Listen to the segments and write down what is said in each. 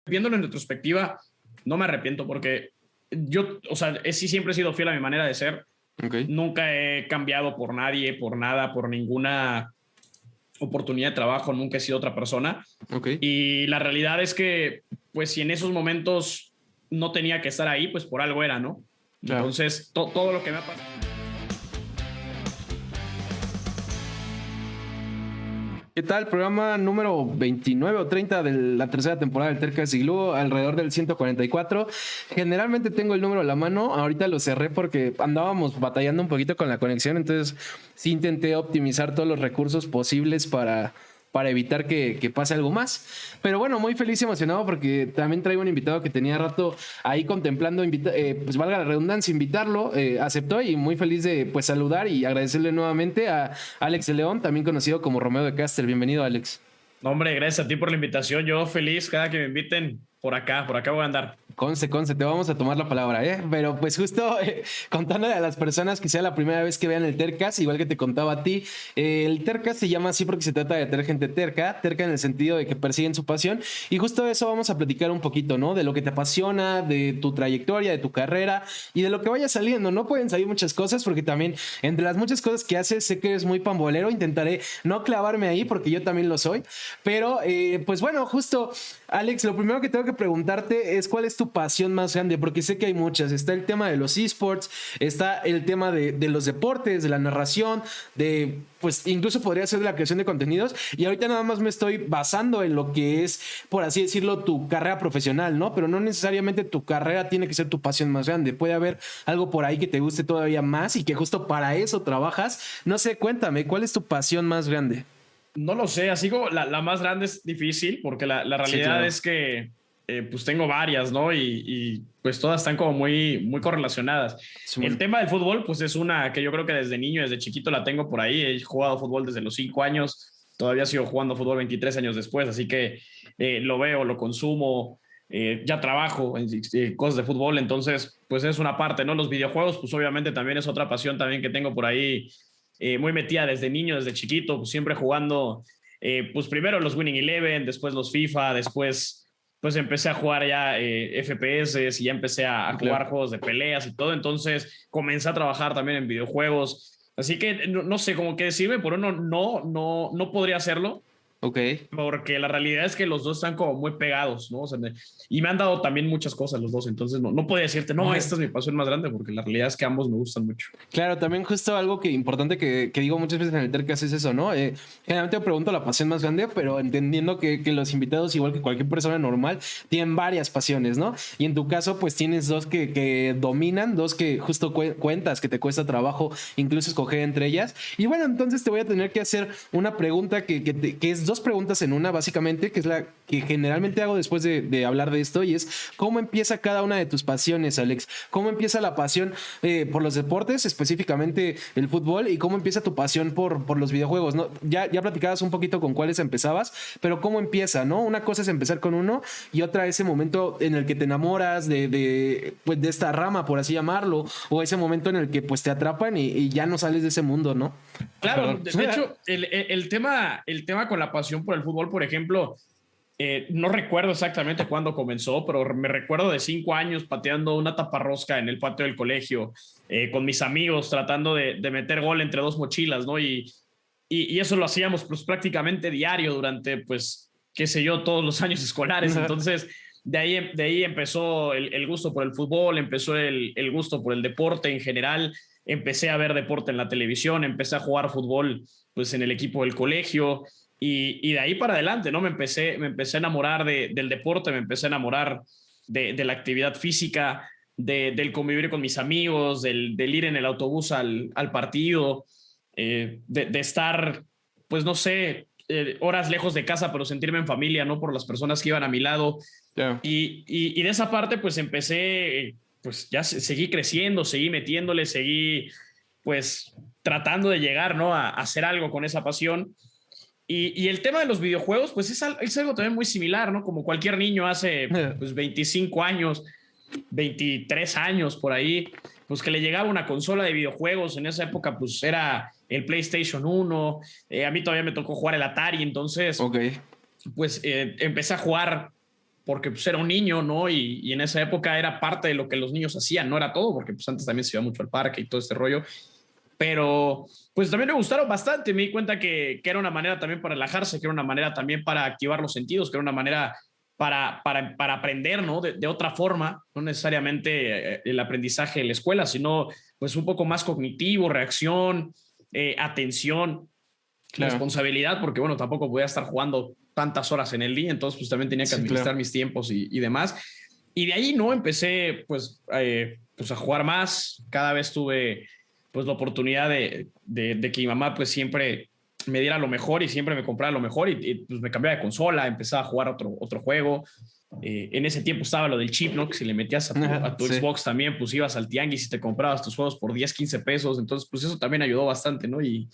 viéndolo en retrospectiva, no me arrepiento porque yo, o sea, sí siempre he sido fiel a mi manera de ser. Okay. Nunca he cambiado por nadie, por nada, por ninguna oportunidad de trabajo, nunca he sido otra persona. Okay. Y la realidad es que, pues, si en esos momentos no tenía que estar ahí, pues por algo era, ¿no? Claro. Entonces, todo lo que me ha pasado. ¿Qué tal? Programa número 29 o 30 de la tercera temporada del Tercas y Glue, alrededor del 144. Generalmente tengo el número a la mano, ahorita lo cerré porque andábamos batallando un poquito con la conexión, entonces sí intenté optimizar todos los recursos posibles para evitar que pase algo más. Pero bueno, muy feliz y emocionado porque también traigo un invitado que tenía rato ahí contemplando, pues valga la redundancia, invitarlo, aceptó, y muy feliz de pues saludar y agradecerle nuevamente a Alex de León, también conocido como Romeo de Caster. Bienvenido, Alex. No, hombre, gracias a ti por la invitación. Yo feliz cada que me inviten por acá voy a andar. Conste, te vamos a tomar la palabra, ¿eh? Pero pues justo contándole a las personas que sea la primera vez que vean el Tercas, igual que te contaba a ti, el Tercas se llama así porque se trata de tener gente terca en el sentido de que persiguen su pasión, y justo de eso vamos a platicar un poquito, ¿no? De lo que te apasiona, de tu trayectoria, de tu carrera y de lo que vaya saliendo. No pueden salir muchas cosas porque también entre las muchas cosas que haces sé que eres muy pambolero, intentaré no clavarme ahí porque yo también lo soy, pero pues bueno, justo Alex, lo primero que tengo que preguntarte es cuál es tu pasión más grande, porque sé que hay muchas. Está el tema de los esports, está el tema de los deportes, de la narración, de pues incluso podría ser de la creación de contenidos, y ahorita nada más me estoy basando en lo que es, por así decirlo, tu carrera profesional, ¿no? Pero no necesariamente tu carrera tiene que ser tu pasión más grande. Puede haber algo por ahí que te guste todavía más y que justo para eso trabajas. No sé, cuéntame, ¿cuál es tu pasión más grande? No lo sé, así como la más grande es difícil porque la realidad Sí, claro. es que pues tengo varias, ¿no? Y pues todas están como muy correlacionadas. Sí, El tema del fútbol pues es una que yo creo que desde niño, desde chiquito la tengo por ahí. He jugado fútbol desde los 5 años, todavía sigo jugando fútbol 23 años después, así que lo veo, lo consumo, ya trabajo en cosas de fútbol, entonces pues es una parte, ¿no? Los videojuegos pues obviamente también es otra pasión también que tengo por ahí, muy metida desde niño, desde chiquito, pues siempre jugando, pues primero los Winning Eleven, después los FIFA, después pues empecé a jugar ya FPS y ya empecé a jugar juegos de peleas y todo, entonces comencé a trabajar también en videojuegos, así que no sé, como que decirme por uno no podría hacerlo. Ok. Porque la realidad es que los dos están como muy pegados, ¿no? O sea, y me han dado también muchas cosas los dos, entonces no podía decirte, no, esta es mi pasión más grande, porque la realidad es que ambos me gustan mucho. Claro, también justo algo que importante que digo muchas veces en el Tercas es eso, ¿no? Generalmente me pregunto la pasión más grande, pero entendiendo que los invitados, igual que cualquier persona normal, tienen varias pasiones, ¿no? Y en tu caso, pues tienes dos que dominan, dos que justo cuentas que te cuesta trabajo incluso escoger entre ellas. Y bueno, entonces te voy a tener que hacer una pregunta que es dos preguntas en una, básicamente, que es la que generalmente hago después de hablar de esto, y es ¿cómo empieza cada una de tus pasiones, Alex? ¿Cómo empieza la pasión por los deportes, específicamente el fútbol, y cómo empieza tu pasión por los videojuegos, ¿no? Ya platicabas un poquito con cuáles empezabas, pero ¿cómo empieza, no? Una cosa es empezar con uno y otra ese momento en el que te enamoras pues de esta rama, por así llamarlo, o ese momento en el que pues te atrapan y ya no sales de ese mundo, ¿no? Claro, de hecho, el tema con la pasión por el fútbol, por ejemplo, no recuerdo exactamente cuándo comenzó, pero me recuerdo de 5 años pateando una taparrosca en el patio del colegio, con mis amigos, tratando de meter gol entre dos mochilas, ¿no? Y eso lo hacíamos pues prácticamente diario durante, pues, qué sé yo, todos los años escolares. Entonces, de ahí empezó el gusto por el fútbol, empezó el gusto por el deporte en general. Empecé a ver deporte en la televisión, empecé a jugar fútbol pues en el equipo del colegio, y de ahí para adelante, ¿no? Me empecé a enamorar del deporte, me empecé a enamorar de la actividad física, del convivir con mis amigos, del ir en el autobús al partido, de estar, pues no sé, horas lejos de casa, pero sentirme en familia, ¿no? Por las personas que iban a mi lado. Yeah. Y de esa parte, pues empecé, pues ya seguí creciendo, seguí metiéndole, seguí, pues tratando de llegar, ¿no? A hacer algo con esa pasión. Y el tema de los videojuegos, pues es algo también muy similar, ¿no? Como cualquier niño hace, pues 25 años, 23 años por ahí, pues que le llegaba una consola de videojuegos. En esa época, pues era el PlayStation 1. A mí todavía me tocó jugar el Atari, entonces, Ok. pues empecé a jugar porque pues era un niño, ¿no? Y en esa época era parte de lo que los niños hacían, no era todo, porque pues antes también se iba mucho al parque y todo este rollo. Pero pues también me gustaron bastante, me di cuenta que era una manera también para relajarse, que era una manera también para activar los sentidos, que era una manera para aprender, ¿no? De otra forma, no necesariamente el aprendizaje en la escuela, sino pues un poco más cognitivo, reacción, atención, Claro. responsabilidad, porque bueno, tampoco podía estar jugando tantas horas en el día, entonces pues también tenía que administrar mis tiempos y demás. Y de ahí, ¿no? Empecé pues a jugar más, cada vez tuve pues la oportunidad de que mi mamá pues siempre me diera lo mejor y siempre me comprara lo mejor y pues me cambiaba de consola, empezaba a jugar otro juego. En ese tiempo estaba lo del chip, ¿no? Que si le metías a tu Xbox también, pues ibas al tianguis y te comprabas tus juegos por 10, 15 pesos. Entonces, pues eso también ayudó bastante, ¿no? Y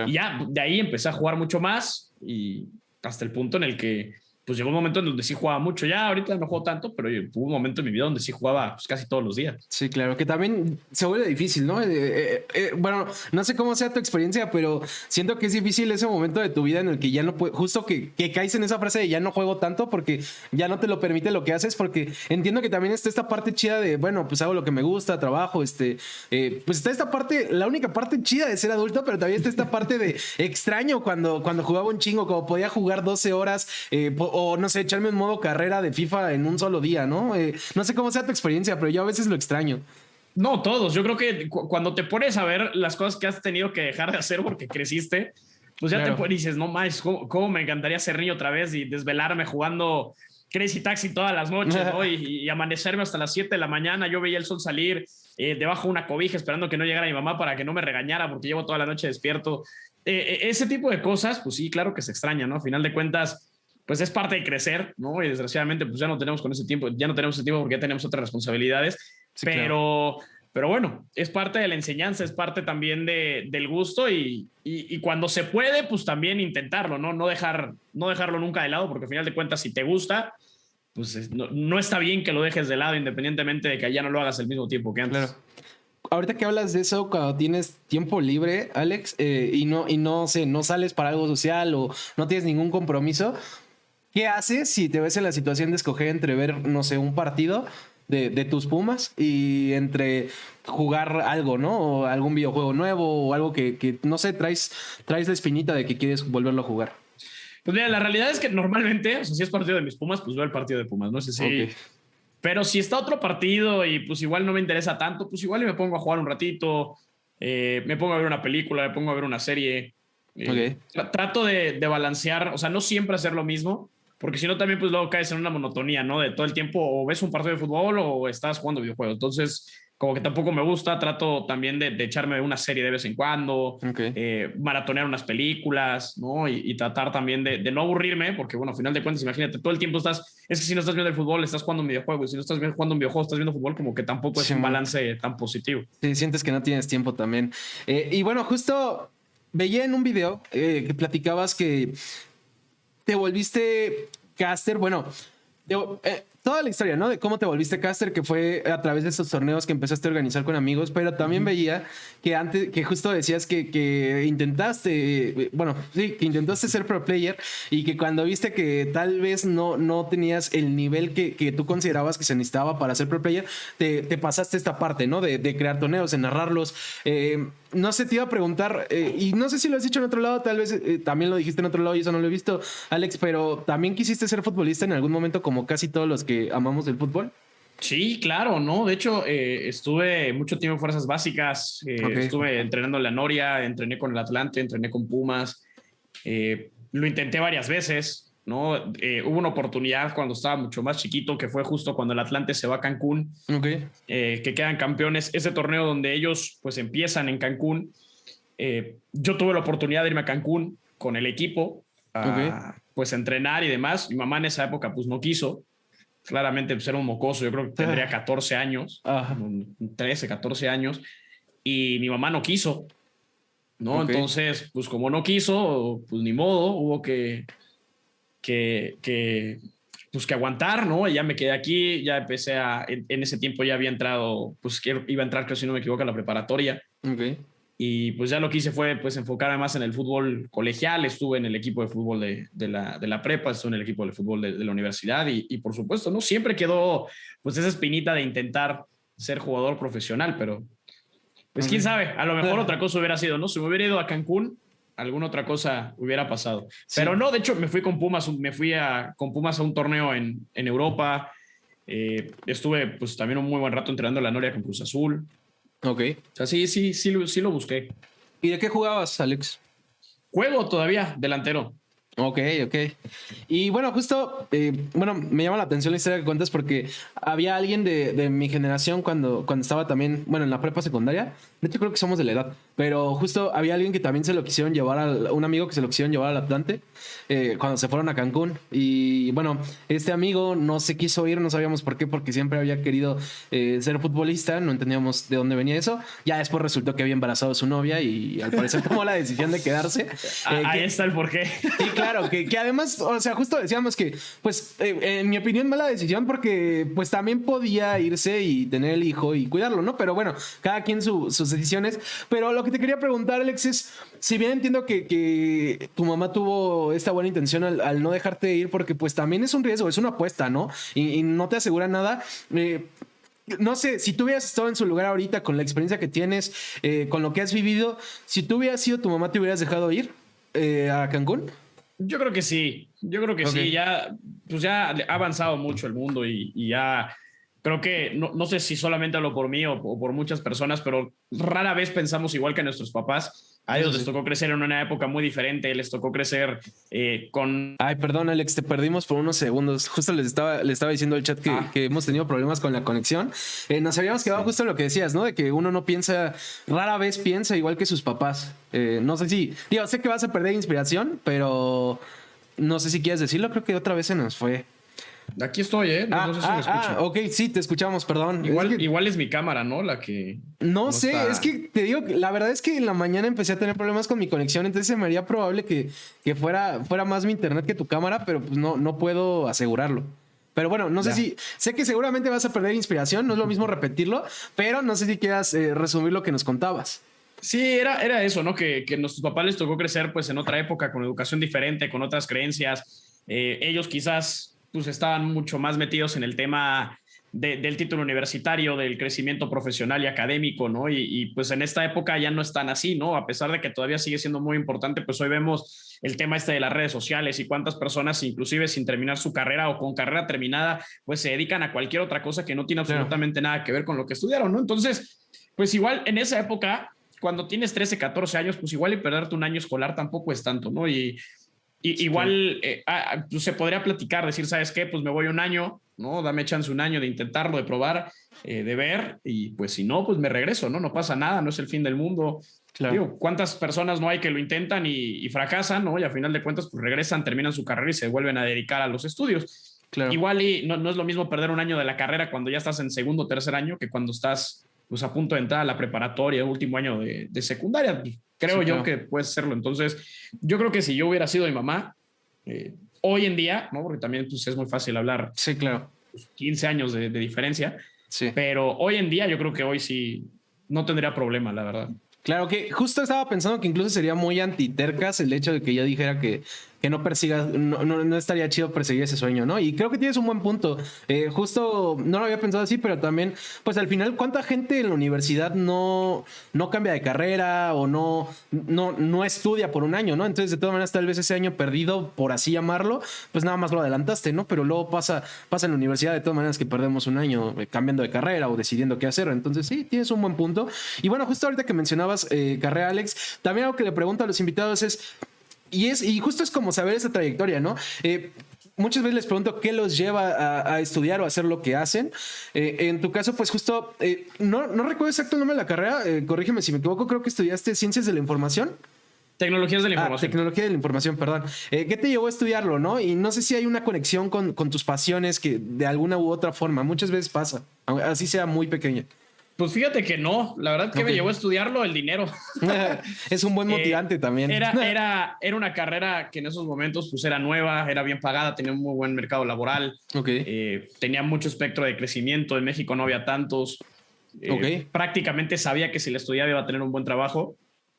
ya de ahí empecé a jugar mucho más y hasta el punto en el que pues llegó un momento en donde sí jugaba mucho. Ya ahorita no juego tanto, pero hubo un momento en mi vida donde sí jugaba pues, casi todos los días. Sí, claro, que también se vuelve difícil, ¿no? Bueno, no sé cómo sea tu experiencia, pero siento que es difícil ese momento de tu vida en el que ya no puedes, justo que caes en esa frase de ya no juego tanto porque ya no te lo permite lo que haces, porque entiendo que también está esta parte chida de, bueno, pues hago lo que me gusta, trabajo, pues está esta parte, la única parte chida de ser adulto, pero también está esta parte de extraño cuando jugaba un chingo, como podía jugar 12 horas, o no sé, echarme en modo carrera de FIFA en un solo día, ¿no? No sé cómo sea tu experiencia, pero yo a veces lo extraño. No, todos. Yo creo que cuando te pones a ver las cosas que has tenido que dejar de hacer porque creciste, pues ya te dices, no más, ¿cómo me encantaría ser niño otra vez y desvelarme jugando Crazy Taxi todas las noches, ¿no? Y amanecerme hasta las 7 de la mañana. Yo veía el sol salir debajo de una cobija esperando que no llegara mi mamá para que no me regañara porque llevo toda la noche despierto. Ese tipo de cosas, pues sí, claro que se extraña, ¿no? A final de cuentas, pues es parte de crecer, ¿no? Y desgraciadamente, pues ya no tenemos ese tiempo porque ya tenemos otras responsabilidades, sí, pero bueno, es parte de la enseñanza, es parte también del gusto y cuando se puede, pues también intentarlo, ¿no? No dejarlo nunca de lado, porque al final de cuentas, si te gusta, pues no está bien que lo dejes de lado, independientemente de que ya no lo hagas al mismo tiempo que antes. Claro. Ahorita que hablas de eso, cuando tienes tiempo libre, Alex, y no sé, no sales para algo social o no tienes ningún compromiso, ¿qué haces si te ves en la situación de escoger entre ver, no sé, un partido de tus Pumas y entre jugar algo, ¿no? O algún videojuego nuevo o algo que no sé, traes la espinita de que quieres volverlo a jugar? Pues mira, la realidad es que normalmente, o sea, si es partido de mis Pumas, pues veo el partido de Pumas, no sé si... Okay. Pero si está otro partido y pues igual no me interesa tanto, pues igual me pongo a jugar un ratito, me pongo a ver una película, me pongo a ver una serie. Okay. Trato de balancear, o sea, no siempre hacer lo mismo, porque si no también pues luego caes en una monotonía, ¿no? De todo el tiempo o ves un partido de fútbol o estás jugando videojuegos. Entonces, como que tampoco me gusta, trato también de echarme una serie de vez en cuando, okay. Maratonear unas películas, ¿no? Y tratar también de no aburrirme, porque bueno, al final de cuentas, imagínate, todo el tiempo es que si no estás viendo el fútbol, estás jugando un videojuego, y si no estás jugando un videojuego, estás viendo fútbol, como que tampoco es un balance tan positivo. Sí, sientes que no tienes tiempo también. Y bueno, justo veía en un video que platicabas que te volviste caster, bueno, toda la historia, ¿no? De cómo te volviste caster, que fue a través de esos torneos que empezaste a organizar con amigos, pero también veía que antes, que justo decías que intentaste, bueno, sí, que intentaste ser pro player y que cuando viste que tal vez no tenías el nivel que tú considerabas que se necesitaba para ser pro player, te pasaste esta parte, ¿no? De crear torneos, de narrarlos. No sé, te iba a preguntar, y no sé si lo has dicho en otro lado, tal vez también lo dijiste en otro lado y eso no lo he visto, Alex, pero ¿también quisiste ser futbolista en algún momento como casi todos los que amamos el fútbol? Sí, claro, ¿no? De hecho, estuve mucho tiempo en Fuerzas Básicas, estuve entrenando en la Noria, entrené con el Atlante, entrené con Pumas, lo intenté varias veces, ¿no? Hubo una oportunidad cuando estaba mucho más chiquito, que fue justo cuando el Atlante se va a Cancún, que quedan campeones, ese torneo donde ellos pues empiezan en Cancún. Yo tuve la oportunidad de irme a Cancún con el equipo, pues entrenar y demás. Mi mamá en esa época pues no quiso, claramente pues era un mocoso, yo creo que tendría 14 años, 13, 14 años, y mi mamá no quiso, ¿no? Entonces, pues como no quiso, pues ni modo, hubo que aguantar, ¿no? Y ya me quedé aquí, ya en ese tiempo ya había entrado, pues iba a entrar, creo si no me equivoco, a la preparatoria. y pues ya lo que hice fue pues enfocarme más en el fútbol colegial. Estuve en el equipo de fútbol de la prepa, estuve en el equipo de fútbol de la universidad y por supuesto, ¿no? Siempre quedó pues esa espinita de intentar ser jugador profesional, pero pues quién sabe, a lo mejor otra cosa hubiera sido, ¿no? Si me hubiera ido a Cancún, alguna otra cosa hubiera pasado. Sí. Pero no, de hecho me fui con Pumas, con Pumas a un torneo en Europa. Estuve pues también un muy buen rato entrenando la Noria con Cruz Azul. Ok. O sea, sí lo busqué. ¿Y de qué jugabas, Alex? Juego todavía delantero. Ok. Y bueno, justo, me llama la atención la historia que cuentas porque había alguien de mi generación cuando estaba también, bueno, en la prepa secundaria. De hecho, creo que somos de la edad, pero justo había alguien que también se lo quisieron llevar, un amigo que se lo quisieron llevar al Atlante cuando se fueron a Cancún. Y bueno, este amigo no se quiso ir, no sabíamos por qué, porque siempre había querido ser futbolista, no entendíamos de dónde venía eso. Ya después resultó que había embarazado a su novia y al parecer tomó la decisión de quedarse. Ahí está el porqué. Sí, claro, que además, o sea, justo decíamos que, pues, en mi opinión, mala decisión porque, pues, también podía irse y tener el hijo y cuidarlo, ¿no? Pero bueno, cada quien sus decisiones. Pero lo que te quería preguntar, Alex, es, si bien entiendo que tu mamá tuvo esta buena intención al no dejarte ir, porque, pues, también es un riesgo, es una apuesta, ¿no? Y no te asegura nada. No sé, si tú hubieras estado en su lugar ahorita con la experiencia que tienes, con lo que has vivido, si tú hubieras sido tu mamá, ¿te hubieras dejado ir a Cancún? Yo creo que sí, sí, pues ya ha avanzado mucho el mundo y ya creo que, no sé si solamente hablo por mí o por muchas personas, pero rara vez pensamos igual que nuestros papás. A ellos les tocó crecer en una época muy diferente, les tocó crecer con... Ay, perdón, Alex, te perdimos por unos segundos. Justo le estaba diciendo al chat que hemos tenido problemas con la conexión. Nos habíamos quedado justo en lo que decías, ¿no? De que uno no piensa, rara vez piensa igual que sus papás. No sé si, digo, sé que vas a perder inspiración, pero no sé si quieres decirlo. Creo que otra vez se nos fue. Aquí estoy, ¿eh? No sé si me escuchan. Ok, sí, te escuchamos, perdón. Igual es mi cámara, ¿no? La que... No sé, está... es que te digo, la verdad es que en la mañana empecé a tener problemas con mi conexión, entonces se me haría probable que fuera más mi internet que tu cámara, pero pues no puedo asegurarlo. Pero bueno, no sé sé que seguramente vas a perder inspiración, no es lo mismo repetirlo, pero no sé si quieras resumir lo que nos contabas. Sí, era eso, ¿no? Que a nuestros papás les tocó crecer pues en otra época, con educación diferente, con otras creencias. Ellos quizás pues estaban mucho más metidos en el tema del título universitario, del crecimiento profesional y académico, ¿no? Y pues en esta época ya no están así, ¿no? A pesar de que todavía sigue siendo muy importante, pues hoy vemos el tema de las redes sociales y cuántas personas, inclusive sin terminar su carrera o con carrera terminada, pues se dedican a cualquier otra cosa que no tiene absolutamente nada que ver con lo que estudiaron, ¿no? Entonces, pues igual en esa época, cuando tienes 13, 14 años, pues igual y perderte un año escolar tampoco es tanto, ¿no? Igual pues se podría platicar, decir, ¿sabes qué? Pues me voy un año, ¿no? Dame chance un año de intentarlo, de probar, de ver, y pues si no, pues me regreso, ¿no? No pasa nada, no es el fin del mundo. Claro. Digo, ¿cuántas personas no hay que lo intentan y fracasan, ¿no? Y a final de cuentas, pues regresan, terminan su carrera y se vuelven a dedicar a los estudios. Claro. Igual y no es lo mismo perder un año de la carrera cuando ya estás en segundo o tercer año que cuando estás pues a punto de entrar a la preparatoria, último año de secundaria. Creo yo que puede serlo. Entonces, yo creo que si yo hubiera sido mi mamá, hoy en día, ¿no? Porque también pues, es muy fácil hablar. Sí, claro. 15 años de diferencia. Sí. Pero hoy en día yo creo que hoy sí no tendría problema, la verdad. Claro que justo estaba pensando que incluso sería muy antitercas el hecho de que yo dijera que no persigas, no estaría chido perseguir ese sueño, ¿no? Y creo que tienes un buen punto. Justo no lo había pensado así, pero también, pues al final, ¿cuánta gente en la universidad no cambia de carrera o no estudia por un año, ¿no? Entonces, de todas maneras, tal vez ese año perdido, por así llamarlo, pues nada más lo adelantaste, ¿no? Pero luego pasa en la universidad de todas maneras que perdemos un año cambiando de carrera o decidiendo qué hacer. Entonces, sí, tienes un buen punto. Y bueno, justo ahorita que mencionabas carrera, Alex, también algo que le pregunto a los invitados es, y justo es como saber esa trayectoria, ¿no? Muchas veces les pregunto qué los lleva a estudiar o a hacer lo que hacen. En tu caso, pues justo, no recuerdo exacto el nombre de la carrera, corrígeme si me equivoco, creo que estudiaste Ciencias de la Información. Tecnologías de la información. Tecnología de la información, perdón. ¿Qué te llevó a estudiarlo, no? Y no sé si hay una conexión con tus pasiones que de alguna u otra forma, muchas veces pasa, así sea muy pequeña. Pues fíjate que no, la verdad que me llevó a estudiarlo el dinero. Es un buen motivante también. Era una carrera que en esos momentos pues era nueva, era bien pagada, tenía un muy buen mercado laboral, tenía mucho espectro de crecimiento, en México no había tantos, prácticamente sabía que si la estudiaba iba a tener un buen trabajo.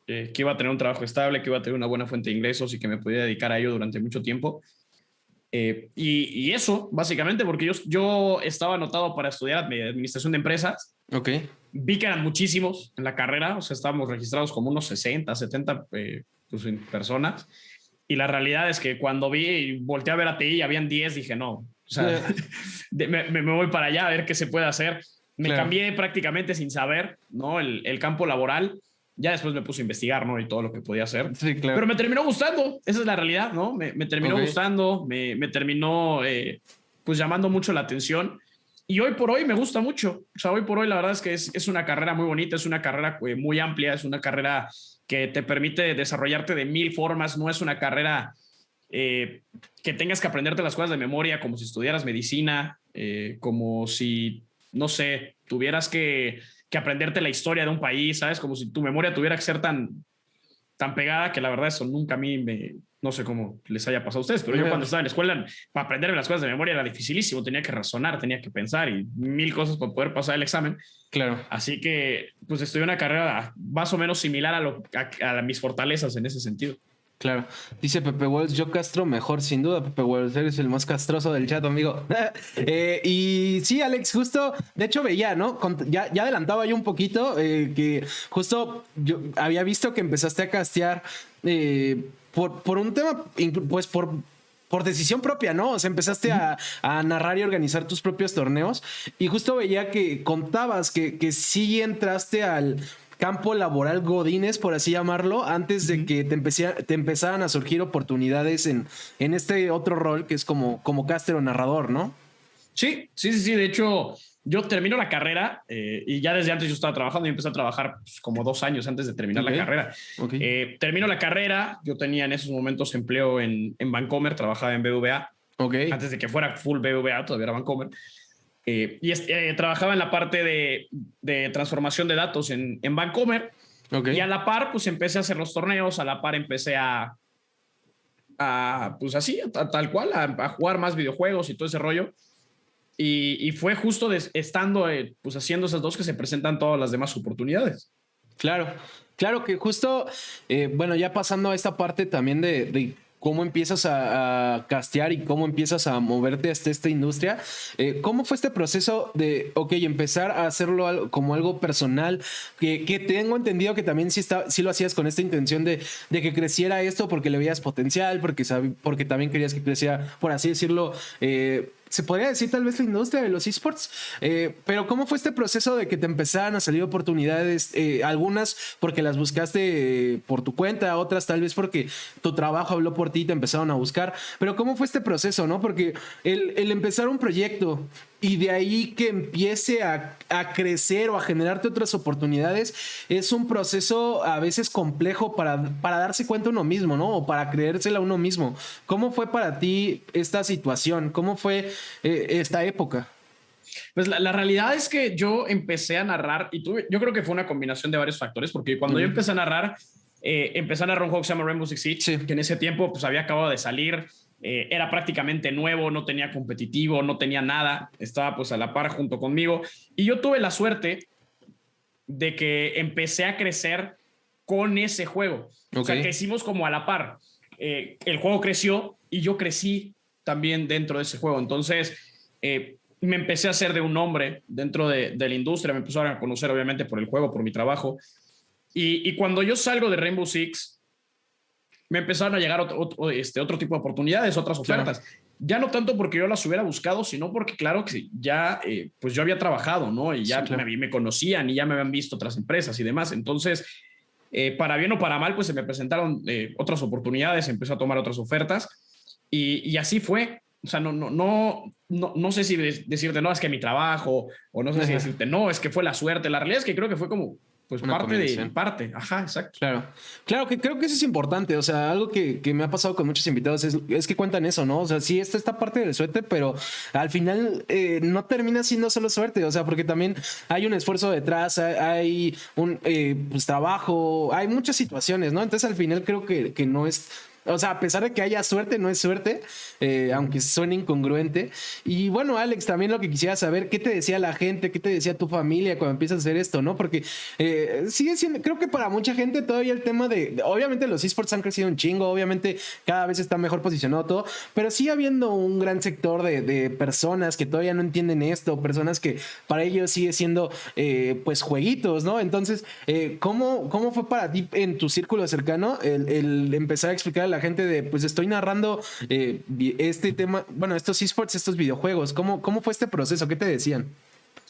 que iba a tener un trabajo estable, que iba a tener una buena fuente de ingresos y que me podía dedicar a ello durante mucho tiempo. Y eso, básicamente, porque yo estaba anotado para estudiar administración de empresas. Ok. Vi que eran muchísimos en la carrera, o sea, estábamos registrados como unos 60, 70 pues, personas. Y la realidad es que cuando vi y volteé a ver a TI y habían 10, dije, no, o sea, me voy para allá a ver qué se puede hacer. Me cambié prácticamente sin saber, ¿no? El campo laboral. Ya después me puse a investigar, ¿no? Y todo lo que podía hacer. Sí, claro. Pero me terminó gustando, esa es la realidad, ¿no? Me terminó gustando, me terminó pues llamando mucho la atención. Y hoy por hoy me gusta mucho. O sea, hoy por hoy la verdad es que es una carrera muy bonita, es una carrera muy amplia, es una carrera que te permite desarrollarte de 1000 formas. No es una carrera que tengas que aprenderte las cosas de memoria como si estudiaras medicina, como si, no sé, tuvieras que aprenderte la historia de un país, ¿sabes? Como si tu memoria tuviera que ser tan pegada que la verdad eso nunca a mí no sé cómo les haya pasado a ustedes, pero yo cuando estaba en la escuela, para aprenderme las cosas de memoria era dificilísimo, tenía que razonar, tenía que pensar y 1000 cosas para poder pasar el examen. Claro. Así que pues estudié una carrera más o menos similar a mis fortalezas en ese sentido. Claro. Dice Pepe Wells, yo Castro mejor, sin duda, Pepe Wells, eres el más castroso del chat, amigo. Y sí, Alex, justo, de hecho veía, ¿no? Ya adelantaba yo un poquito, que justo yo había visto que empezaste a castear por un tema, pues por decisión propia, ¿no? O sea, empezaste a narrar y organizar tus propios torneos y justo veía que contabas que sí entraste al campo laboral godínez, por así llamarlo, antes de que te empezaran a surgir oportunidades en este otro rol que es como caster o narrador, ¿no? Sí. De hecho, yo termino la carrera y ya desde antes yo estaba trabajando y empecé a trabajar pues, como 2 años antes de terminar la carrera. Termino la carrera, yo tenía en esos momentos empleo en Bancomer, trabajaba en BBVA. Antes de que fuera full BBVA, todavía era Bancomer. Y trabajaba en la parte de transformación de datos en Bancomer. Y a la par, pues empecé a hacer los torneos, a la par empecé pues así, tal cual, a jugar más videojuegos y todo ese rollo. Y fue justo estando, pues haciendo esas dos que se presentan todas las demás oportunidades. Claro que justo, bueno, ya pasando a esta parte también de cómo empiezas a castear y cómo empiezas a moverte hasta esta industria. ¿Cómo fue este proceso de, empezar a hacerlo como algo personal? Que tengo entendido que también sí lo hacías con esta intención de que creciera esto porque le veías potencial, porque también querías que creciera, por así decirlo, se podría decir tal vez la industria de los esports, pero ¿cómo fue este proceso de que te empezaran a salir oportunidades? Algunas porque las buscaste por tu cuenta, otras tal vez porque tu trabajo habló por ti y te empezaron a buscar, pero ¿cómo fue este proceso, no? Porque el empezar un proyecto y de ahí que empiece a crecer o a generarte otras oportunidades es un proceso a veces complejo para darse cuenta uno mismo, ¿no? O para creérsela a uno mismo. ¿Cómo fue para ti esta situación? ¿Cómo fue esta época? Pues la realidad es que yo empecé a narrar y yo creo que fue una combinación de varios factores, porque cuando yo empecé a narrar un juego que se llama Rainbow Six Siege, que en ese tiempo pues había acabado de salir. Era prácticamente nuevo, no tenía competitivo, no tenía nada, estaba pues a la par junto conmigo y yo tuve la suerte de que empecé a crecer con ese juego. O sea, crecimos como a la par. El juego creció y yo crecí también dentro de ese juego. Entonces, me empecé a hacer de un nombre dentro de la industria, me empezaron a conocer obviamente por el juego, por mi trabajo. Y cuando yo salgo de Rainbow Six, me empezaron a llegar otro tipo de oportunidades, otras ofertas. Claro. Ya no tanto porque yo las hubiera buscado, sino porque claro que ya pues yo había trabajado, ¿no? Y ya me conocían y ya me habían visto otras empresas y demás. Entonces, para bien o para mal, pues se me presentaron otras oportunidades, empecé a tomar otras ofertas y así fue. O sea, no sé si decirte, no, es que mi trabajo, o no sé si decirte, no, es que fue la suerte. La realidad es que creo que fue como pues parte. Ajá, exacto. Claro que creo que eso es importante. O sea, algo que me ha pasado con muchos invitados es que cuentan eso, ¿no? O sea, sí, esta parte de suerte, pero al final no termina siendo solo suerte. O sea, porque también hay un esfuerzo detrás, hay un pues, trabajo, hay muchas situaciones, ¿no? Entonces al final creo que no es O sea, a pesar de que haya suerte, no es suerte, aunque suene incongruente. Y bueno, Alex, también lo que quisiera saber, ¿qué te decía la gente? ¿Qué te decía tu familia cuando empiezas a hacer esto, no? Porque sigue siendo, creo que para mucha gente todavía el tema obviamente los esports han crecido un chingo, obviamente cada vez está mejor posicionado todo, pero sigue habiendo un gran sector de personas que todavía no entienden esto, personas que para ellos sigue siendo pues jueguitos, ¿no? Entonces, ¿cómo fue para ti en tu círculo cercano el empezar a explicar a la gente de, pues estoy narrando este tema, bueno, estos esports, estos videojuegos? ¿Cómo fue este proceso? ¿Qué te decían?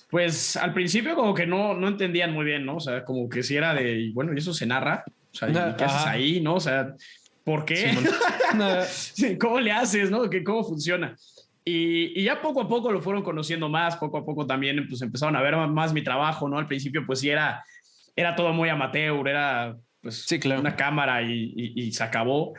Pues al principio como que no entendían muy bien, ¿no? O sea, como que si era de, bueno, ¿y eso se narra? O sea, ¿y qué haces ahí, no? O sea, ¿por qué? Sí, ¿cómo le haces, no? ¿Cómo funciona? Y ya poco a poco lo fueron conociendo más, poco a poco también pues empezaron a ver más mi trabajo, ¿no? Al principio pues sí era todo muy amateur, era pues sí, claro, una cámara y se acabó.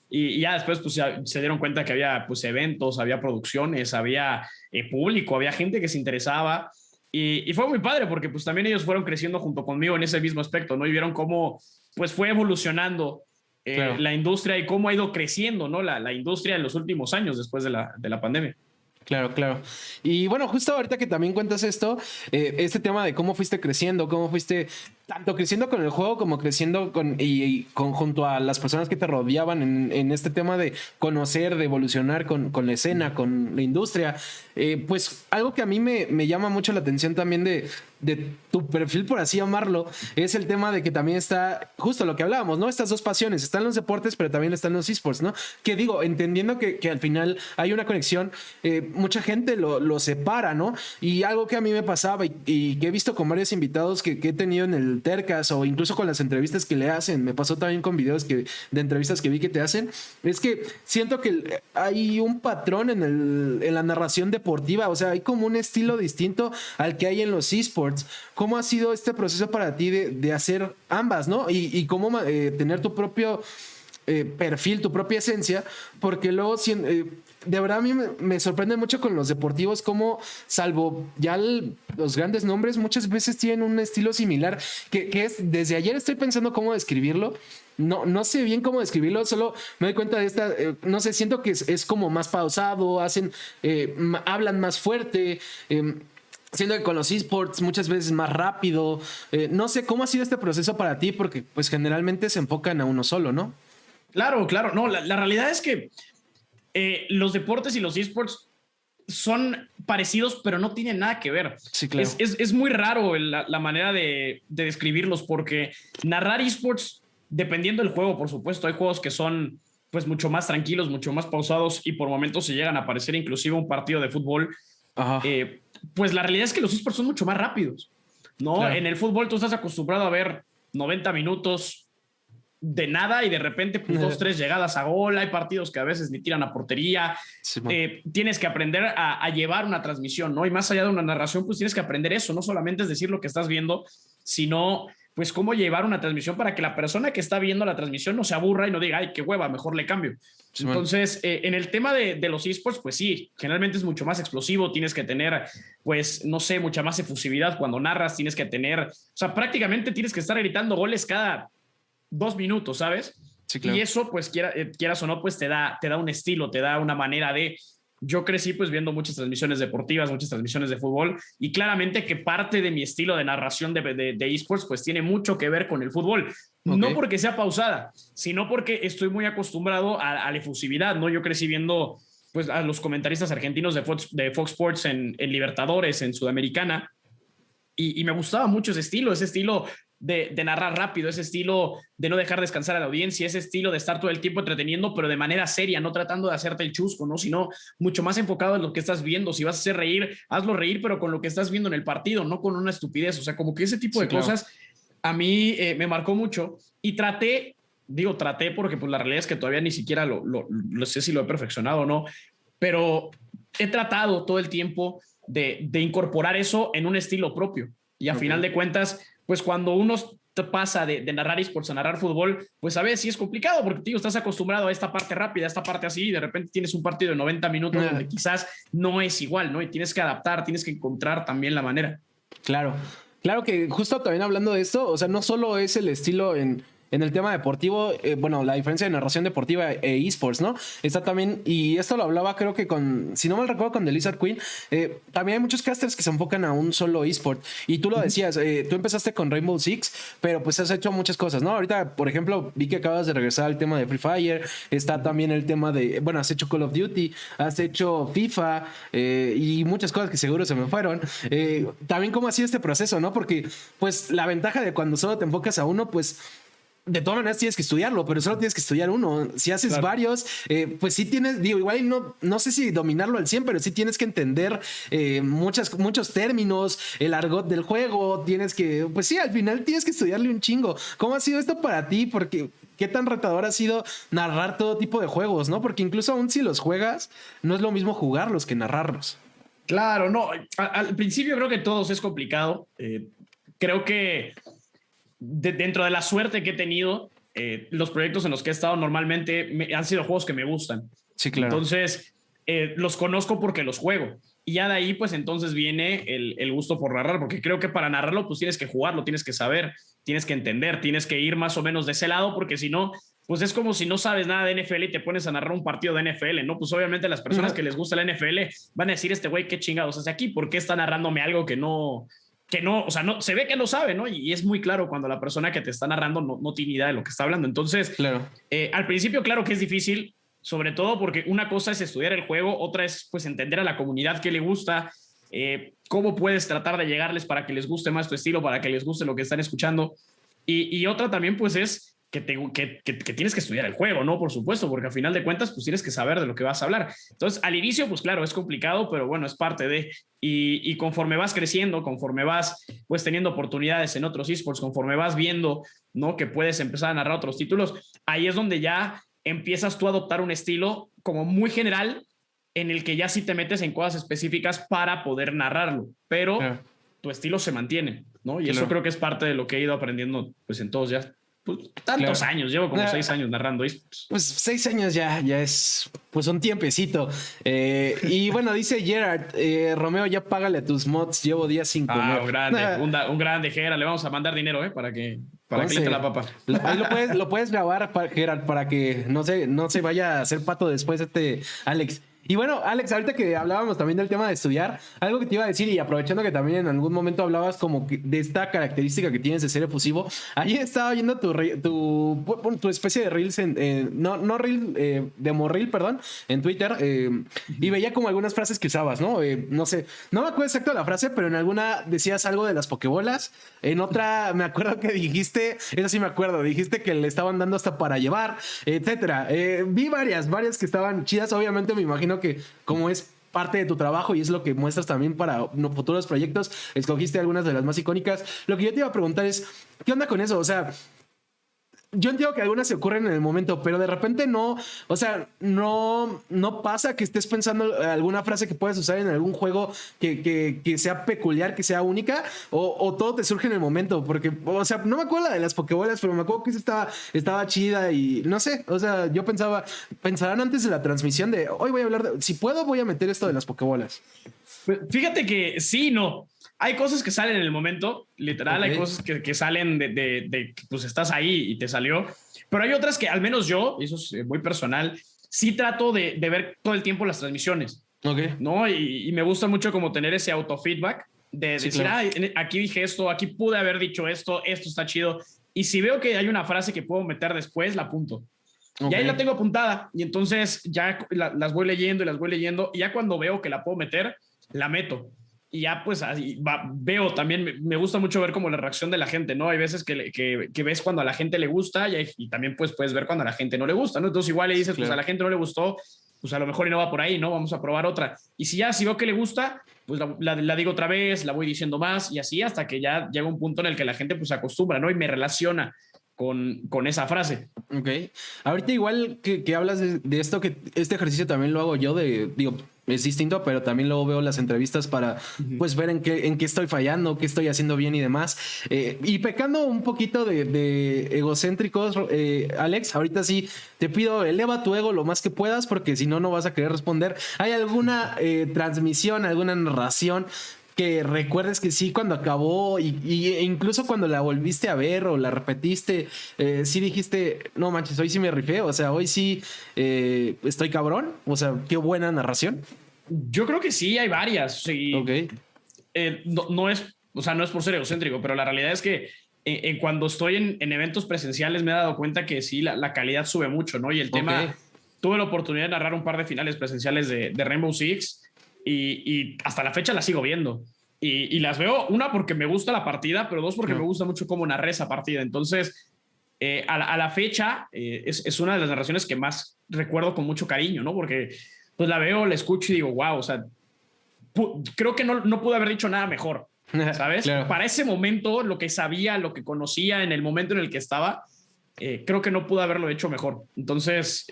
Y ya después pues se dieron cuenta que había pues eventos, había producciones, había público, había gente que se interesaba. Y fue muy padre porque pues también ellos fueron creciendo junto conmigo en ese mismo aspecto, ¿no? Y vieron cómo pues fue evolucionando claro, la industria y cómo ha ido creciendo, ¿no? La industria en los últimos años después de la pandemia. Claro, claro. Y bueno, justo ahorita que también cuentas esto, este tema de cómo fuiste creciendo, cómo fuiste tanto creciendo con el juego como creciendo junto a las personas que te rodeaban en este tema de conocer, de evolucionar con la escena, con la industria. Pues algo que a mí me llama mucho la atención también de tu perfil, por así llamarlo, es el tema de que también está justo lo que hablábamos, ¿no? Estas dos pasiones, están los deportes, pero también están los esports, ¿no? Que digo, entendiendo que al final hay una conexión, mucha gente lo separa, ¿no? Y algo que a mí me pasaba y que he visto con varios invitados que he tenido en el Tercas o incluso con las entrevistas que le hacen, me pasó también con videos de entrevistas que vi que te hacen, es que siento que hay un patrón en la narración deportiva, o sea, hay como un estilo distinto al que hay en los esports. ¿Cómo ha sido este proceso para ti de hacer ambas, ¿no? Y cómo tener tu propio perfil, tu propia esencia, porque luego de verdad a mí me sorprende mucho con los deportivos cómo, salvo ya los grandes nombres, muchas veces tienen un estilo similar, que es, desde ayer estoy pensando cómo describirlo. No sé bien cómo describirlo, solo me doy cuenta de esta, no sé, siento que es como más pausado, hablan más fuerte, siento que con los esports muchas veces más rápido. No sé cómo ha sido este proceso para ti, porque pues generalmente se enfocan a uno solo, ¿no? Claro. No, la realidad es que los deportes y los esports son parecidos, pero no tienen nada que ver. Sí, claro. Es muy raro la manera de describirlos, porque narrar esports, dependiendo del juego, por supuesto, hay juegos que son pues mucho más tranquilos, mucho más pausados y por momentos se llegan a parecer inclusive un partido de fútbol. Pues la realidad es que los esports son mucho más rápidos, ¿no? Claro. En el fútbol tú estás acostumbrado a ver 90 minutos de nada y de repente pues 2-3 llegadas a gol, hay partidos que a veces ni tiran a portería, sí, tienes que aprender a llevar una transmisión, ¿no? Y más allá de una narración pues tienes que aprender eso, no solamente es decir lo que estás viendo, sino pues cómo llevar una transmisión para que la persona que está viendo la transmisión no se aburra y no diga, ay, qué hueva, mejor le cambio. Sí, entonces, en el tema de los esports, pues sí, generalmente es mucho más explosivo, tienes que tener, pues, no sé, mucha más efusividad cuando narras, tienes que tener, o sea, prácticamente tienes que estar gritando goles cada 2 minutos, ¿sabes? Sí, claro. Y eso, pues, quieras o no, pues te da un estilo, te da una manera de... Yo crecí pues viendo muchas transmisiones deportivas, muchas transmisiones de fútbol y claramente que parte de mi estilo de narración de esports pues tiene mucho que ver con el fútbol. Okay. No porque sea pausada, sino porque estoy muy acostumbrado a la efusividad, ¿no? Yo crecí viendo pues a los comentaristas argentinos de Fox Sports en Libertadores, en Sudamericana y me gustaba mucho ese estilo de narrar rápido, ese estilo de no dejar descansar a la audiencia, ese estilo de estar todo el tiempo entreteniendo, pero de manera seria, no tratando de hacerte el chusco, ¿no? Sino mucho más enfocado en lo que estás viendo. Si vas a hacer reír, hazlo reír, pero con lo que estás viendo en el partido, no con una estupidez. O sea, como que ese tipo de cosas a mí me marcó mucho y traté porque pues la realidad es que todavía ni siquiera lo sé si lo he perfeccionado o no, pero he tratado todo el tiempo de incorporar eso en un estilo propio. Y a final de cuentas, pues cuando uno te pasa de narrar esports a narrar fútbol, pues a veces sí es complicado porque tío, estás acostumbrado a esta parte rápida, a esta parte así, y de repente tienes un partido de 90 minutos donde quizás no es igual, ¿no? Y tienes que adaptar, tienes que encontrar también la manera. Claro que justo también hablando de esto, o sea, no solo es el estilo en en el tema deportivo, bueno, la diferencia de narración deportiva e esports, ¿no? Está también, y esto lo hablaba creo que si no mal recuerdo, con The Lizard Queen, también hay muchos casters que se enfocan a un solo esport. Y tú lo decías, tú empezaste con Rainbow Six, pero pues has hecho muchas cosas, ¿no? Ahorita, por ejemplo, vi que acabas de regresar al tema de Free Fire, está también el tema de, bueno, has hecho Call of Duty, has hecho FIFA y muchas cosas que seguro se me fueron. También cómo ha sido este proceso, ¿no? Porque pues la ventaja de cuando solo te enfocas a uno, pues de todas maneras tienes que estudiarlo, pero solo tienes que estudiar uno. Si haces varios, pues sí tienes, digo, igual no sé si dominarlo al 100, pero sí tienes que entender muchos términos, el argot del juego, tienes que, pues sí, al final tienes que estudiarle un chingo. ¿Cómo ha sido esto para ti? Porque qué tan retador ha sido narrar todo tipo de juegos, ¿no? Porque incluso aún si los juegas, no es lo mismo jugarlos que narrarlos. Claro, no, al principio creo que todos es complicado. Creo que dentro de la suerte que he tenido, los proyectos en los que he estado normalmente han sido juegos que me gustan. Sí, claro. Entonces, los conozco porque los juego. Y ya de ahí, pues entonces viene el gusto por narrar, porque creo que para narrarlo, pues tienes que jugarlo, tienes que saber, tienes que entender, tienes que ir más o menos de ese lado, porque si no, pues es como si no sabes nada de NFL y te pones a narrar un partido de NFL, ¿no? Pues obviamente las personas que les gusta la NFL van a decir, este güey, qué chingados hace aquí, ¿por qué está narrándome algo que no, o sea, no, se ve que no sabe, ¿no? Y es muy claro cuando la persona que te está narrando no tiene idea de lo que está hablando. Entonces, claro. Al principio, claro que es difícil, sobre todo porque una cosa es estudiar el juego, otra es pues entender a la comunidad qué le gusta, cómo puedes tratar de llegarles para que les guste más tu estilo, para que les guste lo que están escuchando. Y otra también pues es que tienes que estudiar el juego, ¿no? Por supuesto, porque al final de cuentas pues tienes que saber de lo que vas a hablar. Entonces al inicio pues claro, es complicado, pero bueno, es parte de... Y conforme vas creciendo, conforme vas pues teniendo oportunidades en otros esports, conforme vas viendo, ¿no? Que puedes empezar a narrar otros títulos, ahí es donde ya empiezas tú a adoptar un estilo como muy general en el que ya sí te metes en cosas específicas para poder narrarlo, pero tu estilo se mantiene, ¿no? Y eso creo que es parte de lo que he ido aprendiendo pues en todos ya pues, tantos años, llevo como 6 años narrando esports. Pues 6 años ya es pues un tiempecito. Y bueno, dice Gerard, Romeo, ya págale a tus mods, llevo días sin comer. Un grande, Gerard, le vamos a mandar dinero, para que le eche la papa. Ahí lo puedes grabar, Gerard, para que no se vaya a hacer pato después Alex. Y bueno, Alex, ahorita que hablábamos también del tema de estudiar, algo que te iba a decir, y aprovechando que también en algún momento hablabas como de esta característica que tienes de ser efusivo, ayer estaba viendo tu especie de reels, no reel, demo reel, perdón, en Twitter, y veía como algunas frases que usabas, ¿no? No sé, no me acuerdo exacto de la frase, pero en alguna decías algo de las pokebolas, en otra me acuerdo que dijiste, eso sí me acuerdo, dijiste que le estaban dando hasta para llevar, etcétera. Vi varias que estaban chidas, obviamente me imagino que como es parte de tu trabajo y es lo que muestras también para futuros proyectos, escogiste algunas de las más icónicas. Lo que yo te iba a preguntar es, ¿qué onda con eso? O sea, yo entiendo que algunas se ocurren en el momento, pero de repente no, o sea, no pasa que estés pensando alguna frase que puedes usar en algún juego que sea peculiar, que sea única, o todo te surge en el momento, porque, o sea, no me acuerdo de las pokebolas, pero me acuerdo que estaba chida y no sé, o sea, yo pensarán antes de la transmisión de hoy voy a hablar si puedo voy a meter esto de las pokebolas. Fíjate que sí, no. Hay cosas que salen en el momento, literal, hay cosas que salen de pues estás ahí y te salió, pero hay otras que al menos yo, y eso es muy personal, sí trato de ver todo el tiempo las transmisiones, ¿no? Y me gusta mucho como tener ese autofeedback de decir, claro. Aquí dije esto, aquí pude haber dicho esto está chido, y si veo que hay una frase que puedo meter después, la apunto. Y ahí la tengo apuntada, y entonces ya las voy leyendo y ya cuando veo que la puedo meter, la meto. Y ya pues así veo también, me gusta mucho ver como la reacción de la gente, ¿no? Hay veces que ves cuando a la gente le gusta y también pues puedes ver cuando a la gente no le gusta, ¿no? Entonces igual le dices, pues a la gente no le gustó, pues a lo mejor y no va por ahí, ¿no? Vamos a probar otra. Y si veo que le gusta, pues la digo otra vez, la voy diciendo más y así hasta que ya llega un punto en el que la gente pues se acostumbra, ¿no? Y me relaciona con esa frase. Ok. Ahorita igual que hablas de esto, que este ejercicio también lo hago yo digo, es distinto, pero también luego veo las entrevistas para pues ver en qué estoy fallando, qué estoy haciendo bien y demás. Y pecando un poquito de egocéntricos, Alex, ahorita sí te pido, eleva tu ego lo más que puedas, porque si no, no vas a querer responder. ¿Hay alguna transmisión, alguna narración que recuerdes que sí cuando acabó e incluso cuando la volviste a ver o la repetiste, sí dijiste, no manches, hoy sí me rifé, o sea, hoy sí estoy cabrón, o sea, qué buena narración. Yo creo que sí, hay varias. Sí. Ok. No es, o sea, no es por ser egocéntrico, pero la realidad es que cuando estoy en eventos presenciales me he dado cuenta que sí, la calidad sube mucho, ¿no? Y el tema, tuve la oportunidad de narrar un par de finales presenciales de Rainbow Six y hasta la fecha las sigo viendo. Y las veo, una, porque me gusta la partida, pero dos, porque me gusta mucho cómo narré esa partida. Entonces, a la fecha, es una de las narraciones que más recuerdo con mucho cariño, ¿no? Porque pues la veo, la escucho y digo, wow, o sea, creo que no pude haber dicho nada mejor, ¿sabes? Claro. Para ese momento, lo que sabía, lo que conocía en el momento en el que estaba, creo que no pude haberlo hecho mejor. Entonces,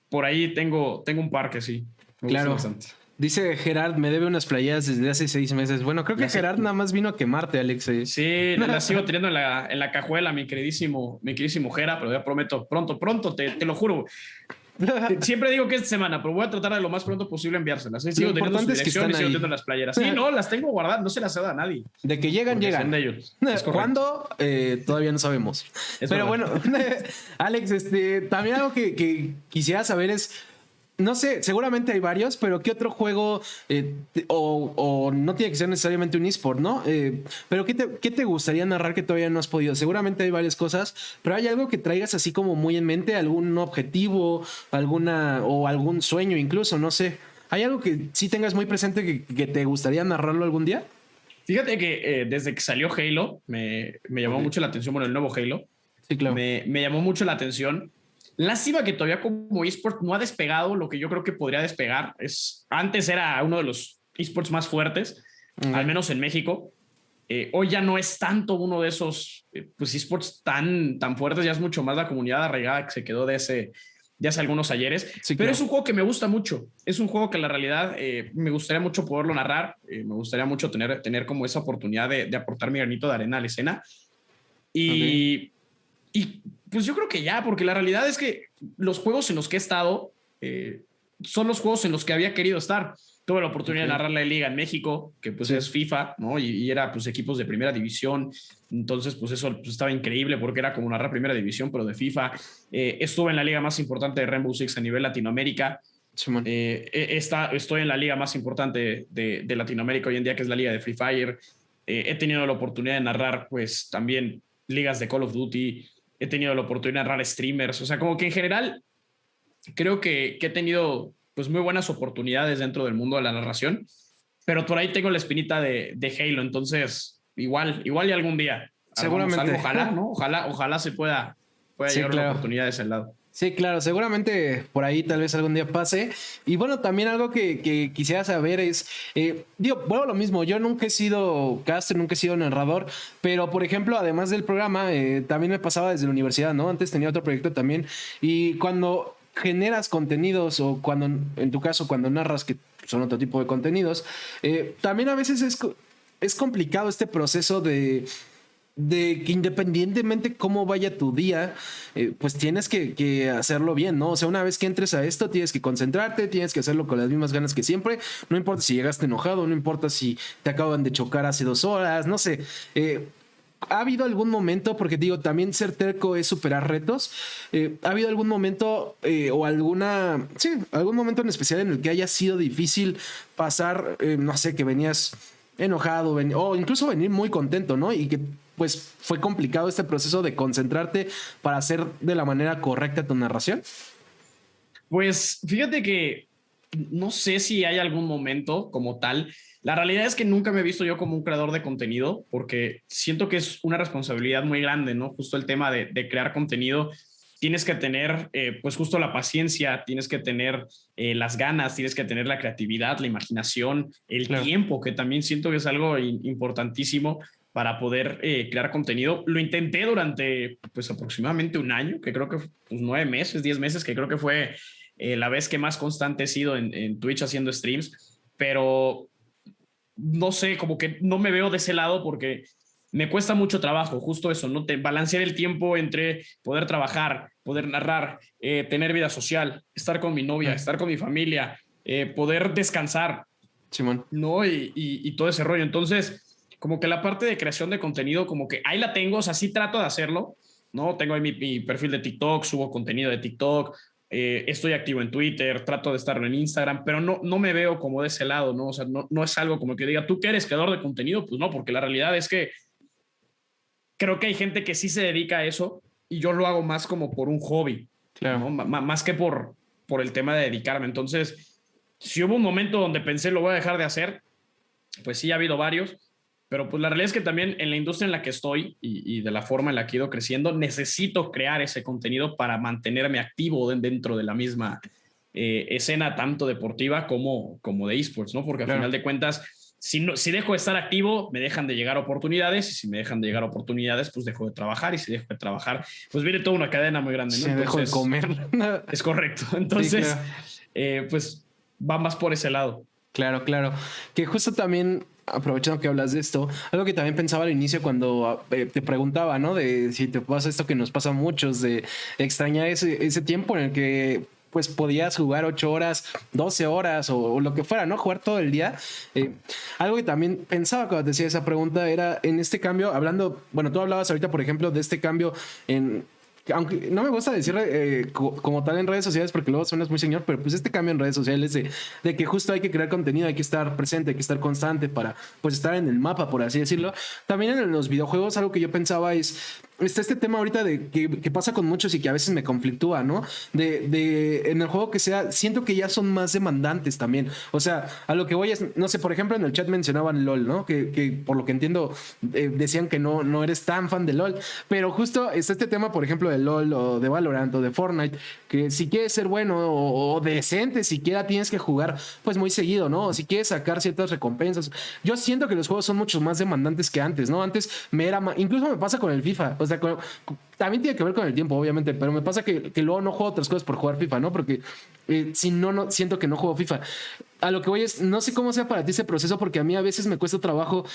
por ahí tengo un par que sí. Me Claro. gusta bastante. Dice Gerard, me debe unas playeras desde hace 6 meses. Bueno, creo que Gerard nada más vino a quemarte, Alex. Sí, la sigo teniendo en la cajuela, mi queridísimo Gerard, pero ya prometo, pronto, te lo juro. Siempre digo que esta semana, pero voy a tratar de lo más pronto posible enviárselas. Sigo teniendo su dirección y sigo teniendo las playeras. Sí, no, las tengo guardadas, no se las he dado a nadie. De que llegan. De ellos. ¿Cuándo? Todavía no sabemos. Pero bueno, Alex, también algo que quisiera saber es, no sé, seguramente hay varios, pero ¿qué otro juego o no tiene que ser necesariamente un eSport, ¿no? Pero ¿qué te gustaría narrar que todavía no has podido? Seguramente hay varias cosas, pero ¿hay algo que traigas así como muy en mente? ¿Algún objetivo? O algún sueño incluso? No sé. ¿Hay algo que sí tengas muy presente que te gustaría narrarlo algún día? Fíjate que desde que salió Halo, me llamó mucho la atención, bueno, el nuevo Halo. Sí, claro. Me llamó mucho la atención. Lástima que todavía como eSport no ha despegado lo que yo creo que podría despegar. Antes era uno de los eSports más fuertes, al menos en México. Hoy ya no es tanto uno de esos pues, eSports tan fuertes, ya es mucho más la comunidad arraigada que se quedó de hace algunos ayeres. Sí, pero claro, es un juego que me gusta mucho. Es un juego que en la realidad me gustaría mucho poderlo narrar. Me gustaría mucho tener como esa oportunidad de aportar mi granito de arena a la escena. Y pues yo creo que ya, porque la realidad es que los juegos en los que he estado son los juegos en los que había querido estar. Tuve la oportunidad de narrar la liga en México, que pues es FIFA, ¿no? Y era pues equipos de primera división. Entonces pues eso pues, estaba increíble porque era como narrar primera división, pero de FIFA. Estuve en la liga más importante de Rainbow Six a nivel Latinoamérica. Estoy en la liga más importante de Latinoamérica hoy en día, que es la liga de Free Fire. He tenido la oportunidad de narrar pues también ligas de Call of Duty. He tenido la oportunidad de narrar streamers. O sea, como que en general creo que he tenido pues muy buenas oportunidades dentro del mundo de la narración, pero por ahí tengo la espinita de Halo. Entonces, igual y algún día. Seguramente. Algo, ojalá, ¿no? Ojalá se pueda sí, llegar una oportunidad de ese lado. Sí, claro, seguramente por ahí tal vez algún día pase. Y bueno, también algo que quisiera saber es, bueno, lo mismo, yo nunca he sido caster, nunca he sido narrador, pero por ejemplo, además del programa, también me pasaba desde la universidad, ¿no? Antes tenía otro proyecto también. Y cuando generas contenidos o cuando, en tu caso, cuando narras, que son otro tipo de contenidos, también a veces es complicado este proceso de que independientemente cómo vaya tu día, pues tienes que hacerlo bien, ¿no? O sea, una vez que entres a esto, tienes que concentrarte, tienes que hacerlo con las mismas ganas que siempre. No importa si llegaste enojado, no importa si te acaban de chocar hace 2 horas, no sé. ¿Ha habido algún momento, porque digo, también ser terco es superar retos? ¿Ha habido algún momento o algún momento en especial en el que haya sido difícil pasar, no sé, que venías enojado o incluso venir muy contento, ¿no? Y que pues fue complicado este proceso de concentrarte para hacer de la manera correcta tu narración? Pues fíjate que no sé si hay algún momento como tal. La realidad es que nunca me he visto yo como un creador de contenido porque siento que es una responsabilidad muy grande, ¿no? Justo el tema de crear contenido. Tienes que tener pues justo la paciencia, tienes que tener las ganas, tienes que tener la creatividad, la imaginación, el tiempo, que también siento que es algo importantísimo para poder crear contenido. Lo intenté durante pues aproximadamente un año, que creo que pues, 9 meses, 10 meses, que creo que fue la vez que más constante he sido en Twitch haciendo streams, pero no sé, como que no me veo de ese lado porque me cuesta mucho trabajo, justo eso, ¿no? Balancear el tiempo entre poder trabajar, poder narrar, tener vida social, estar con mi novia, estar con mi familia, poder descansar. Simón. ¿no? Y todo ese rollo. Entonces, como que la parte de creación de contenido, como que ahí la tengo, o sea, sí trato de hacerlo, ¿no? Tengo ahí mi perfil de TikTok, subo contenido de TikTok, estoy activo en Twitter, trato de estarlo en Instagram, pero no me veo como de ese lado, ¿no? O sea, no es algo como que diga, ¿tú que eres creador de contenido? Pues no, porque la realidad es que creo que hay gente que sí se dedica a eso y yo lo hago más como por un hobby, Claro. ¿no? Más que por el tema de dedicarme. Entonces, si hubo un momento donde pensé lo voy a dejar de hacer, pues sí ha habido varios, pero pues la realidad es que también en la industria en la que estoy y de la forma en la que he ido creciendo, necesito crear ese contenido para mantenerme activo dentro de la misma escena, tanto deportiva como de esports, ¿no? Porque al Claro. final de cuentas, si dejo de estar activo, me dejan de llegar oportunidades, y si me dejan de llegar oportunidades, pues dejo de trabajar, y si dejo de trabajar, pues viene toda una cadena muy grande, ¿no? Se dejó de comer. Es correcto. Entonces, Sí, claro. pues va más por ese lado. Claro, claro. Que justo también, aprovechando que hablas de esto, algo que también pensaba al inicio cuando te preguntaba, ¿no? De si te pasa esto que nos pasa a muchos, de extrañar ese tiempo en el que pues podías jugar 8 horas, 12 horas o lo que fuera, ¿no? Jugar todo el día. Algo que también pensaba cuando te decía esa pregunta era en este cambio, hablando, bueno, tú hablabas ahorita, por ejemplo, de este cambio en... Aunque no me gusta decirlo como tal en redes sociales porque luego suenas muy señor, pero pues este cambio en redes sociales de que justo hay que crear contenido, hay que estar presente, hay que estar constante para pues estar en el mapa, por así decirlo. También en los videojuegos algo que yo pensaba es, está este tema ahorita de que pasa con muchos y que a veces me conflictúa, ¿no? De en el juego que sea, siento que ya son más demandantes también. O sea, a lo que voy es, no sé, por ejemplo en el chat mencionaban LOL, ¿no? Que por lo que entiendo decían que no eres tan fan de LOL, pero justo está este tema, por ejemplo, de LOL o de Valorant o de Fortnite, que si quieres ser bueno o decente, siquiera tienes que jugar pues muy seguido, ¿no? O si quieres sacar ciertas recompensas. Yo siento que los juegos son mucho más demandantes que antes, ¿no? Antes incluso me pasa con el FIFA, o sea, también tiene que ver con el tiempo, obviamente, pero me pasa que luego no juego otras cosas por jugar FIFA, ¿no? Porque si no, siento que no juego FIFA. A lo que voy es, no sé cómo sea para ti ese proceso, porque a mí a veces me cuesta trabajo,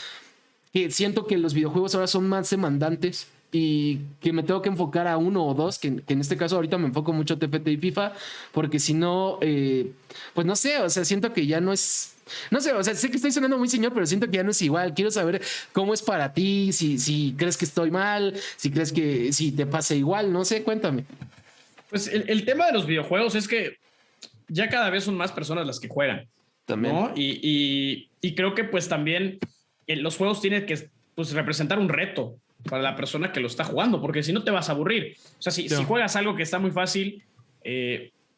que siento que los videojuegos ahora son más demandantes y que me tengo que enfocar a uno o dos, que en este caso ahorita me enfoco mucho a TFT y FIFA, porque si no, pues no sé, o sea, siento que ya no es... No sé, o sea, sé que estoy sonando muy señor, pero siento que ya no es igual. Quiero saber cómo es para ti, si crees que estoy mal, si crees que si te pasa igual, no sé, cuéntame. Pues el tema de los videojuegos es que ya cada vez son más personas las que juegan, También. ¿no? Y creo que pues también los juegos tienen que pues, representar un reto para la persona que lo está jugando, porque si no te vas a aburrir. O sea, si juegas algo que está muy fácil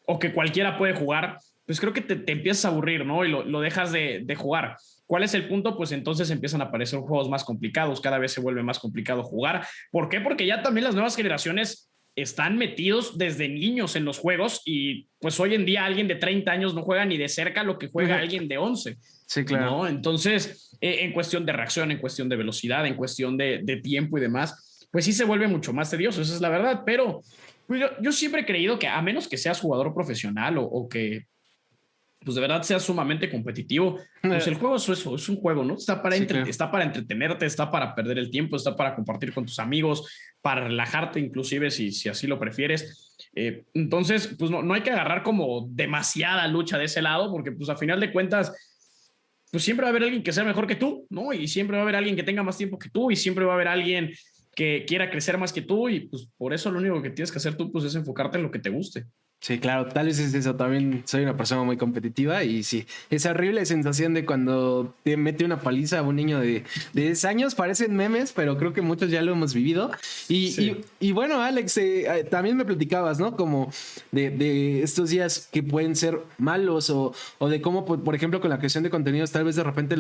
o que cualquiera puede jugar, pues creo que te empiezas a aburrir, ¿no? Y lo dejas de jugar. ¿Cuál es el punto? Pues entonces empiezan a aparecer juegos más complicados, cada vez se vuelve más complicado jugar. ¿Por qué? Porque ya también las nuevas generaciones están metidos desde niños en los juegos y pues hoy en día alguien de 30 años no juega ni de cerca lo que juega alguien de 11. Sí, claro. ¿No? Entonces, en cuestión de reacción, en cuestión de velocidad, en cuestión de tiempo y demás, pues sí se vuelve mucho más tedioso, esa es la verdad, pero pues yo siempre he creído que a menos que seas jugador profesional o que pues de verdad sea sumamente competitivo, pues el juego es eso, es un juego, ¿no? Está para, claro. está para entretenerte, está para perder el tiempo, está para compartir con tus amigos, para relajarte inclusive si así lo prefieres. Entonces, pues no hay que agarrar como demasiada lucha de ese lado, porque pues a final de cuentas, pues siempre va a haber alguien que sea mejor que tú, ¿no? Y siempre va a haber alguien que tenga más tiempo que tú y siempre va a haber alguien que quiera crecer más que tú y pues por eso lo único que tienes que hacer tú pues es enfocarte en lo que te guste. Sí, claro, tal vez es eso. También soy una persona muy competitiva y sí, esa horrible sensación de cuando te mete una paliza a un niño de 10 años, parecen memes, pero creo que muchos ya lo hemos vivido. Y bueno, Alex, también me platicabas, ¿no? Como de estos días que pueden ser malos o de cómo, por ejemplo, con la creación de contenidos, tal vez de repente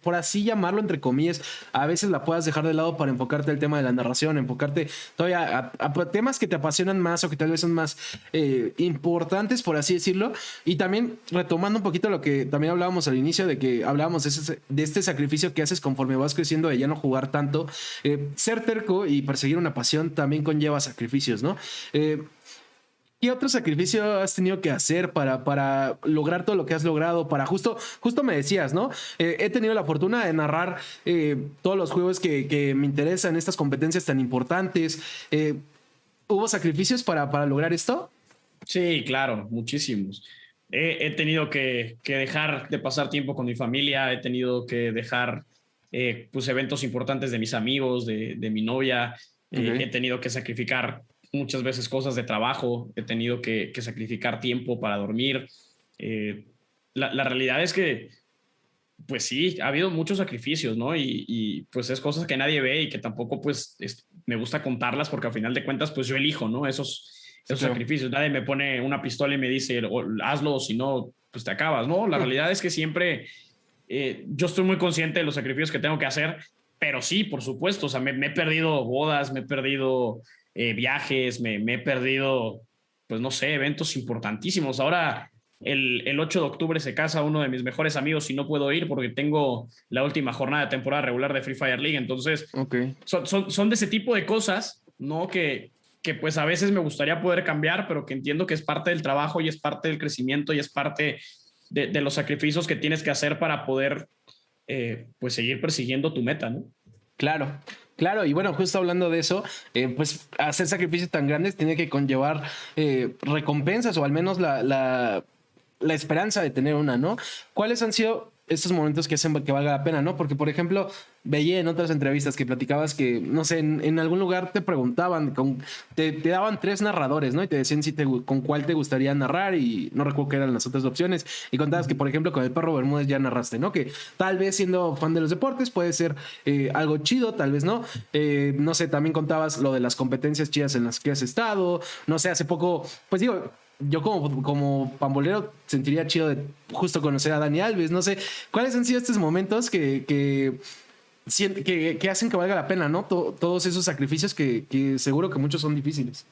por así llamarlo, entre comillas, a veces la puedas dejar de lado para enfocarte al tema de la narración, enfocarte todavía a temas que te apasionan más o que tal vez son más importantes, por así decirlo. Y también retomando un poquito lo que también hablábamos al inicio, de que hablábamos de este sacrificio que haces conforme vas creciendo, de ya no jugar tanto. Ser terco y perseguir una pasión también conlleva sacrificios, ¿no? ¿Qué otro sacrificio has tenido que hacer para lograr todo lo que has logrado? Para justo me decías, ¿no? He tenido la fortuna de narrar todos los juegos que me interesan, estas competencias tan importantes. ¿Hubo sacrificios para lograr esto? Sí, claro, muchísimos. he tenido que dejar de pasar tiempo con mi familia, he tenido que dejar pues eventos importantes de mis amigos, de mi novia, he tenido que sacrificar muchas veces cosas de trabajo, he tenido que sacrificar tiempo para dormir. La realidad es que, pues sí, ha habido muchos sacrificios, ¿no? Y pues es cosas que nadie ve y que tampoco pues me gusta contarlas porque al final de cuentas pues yo elijo, ¿no? Esos Claro. sacrificios. Nadie me pone una pistola y me dice, hazlo, si no, pues te acabas, ¿no? La realidad es que siempre yo estoy muy consciente de los sacrificios que tengo que hacer, pero sí, por supuesto, o sea, me he perdido bodas, me he perdido viajes, me he perdido, pues no sé, eventos importantísimos. Ahora, el 8 de octubre se casa uno de mis mejores amigos y no puedo ir porque tengo la última jornada de temporada regular de Free Fire League. Entonces, son de ese tipo de cosas, ¿no? Que pues a veces me gustaría poder cambiar, pero que entiendo que es parte del trabajo y es parte del crecimiento y es parte de los sacrificios que tienes que hacer para poder pues seguir persiguiendo tu meta, ¿no? Claro, claro, y bueno, justo hablando de eso, pues hacer sacrificios tan grandes tiene que conllevar recompensas o al menos la esperanza de tener una, ¿no? ¿Cuáles han sido estos momentos que hacen que valga la pena, ¿no? Porque, por ejemplo, veía en otras entrevistas que platicabas que, no sé, en algún lugar te preguntaban, te daban 3 narradores, ¿no? Y te decían con cuál te gustaría narrar y no recuerdo qué eran las otras opciones. Y contabas que, por ejemplo, con el Perro Bermúdez ya narraste, ¿no? Que tal vez siendo fan de los deportes puede ser algo chido, tal vez no. No sé, también contabas lo de las competencias chidas en las que has estado. No sé, hace poco, pues digo, yo como pambolero sentiría chido de justo conocer a Dani Alves. No sé, ¿cuáles han sido estos momentos que hacen que valga la pena, ¿no? Todos esos sacrificios que seguro que muchos son difíciles.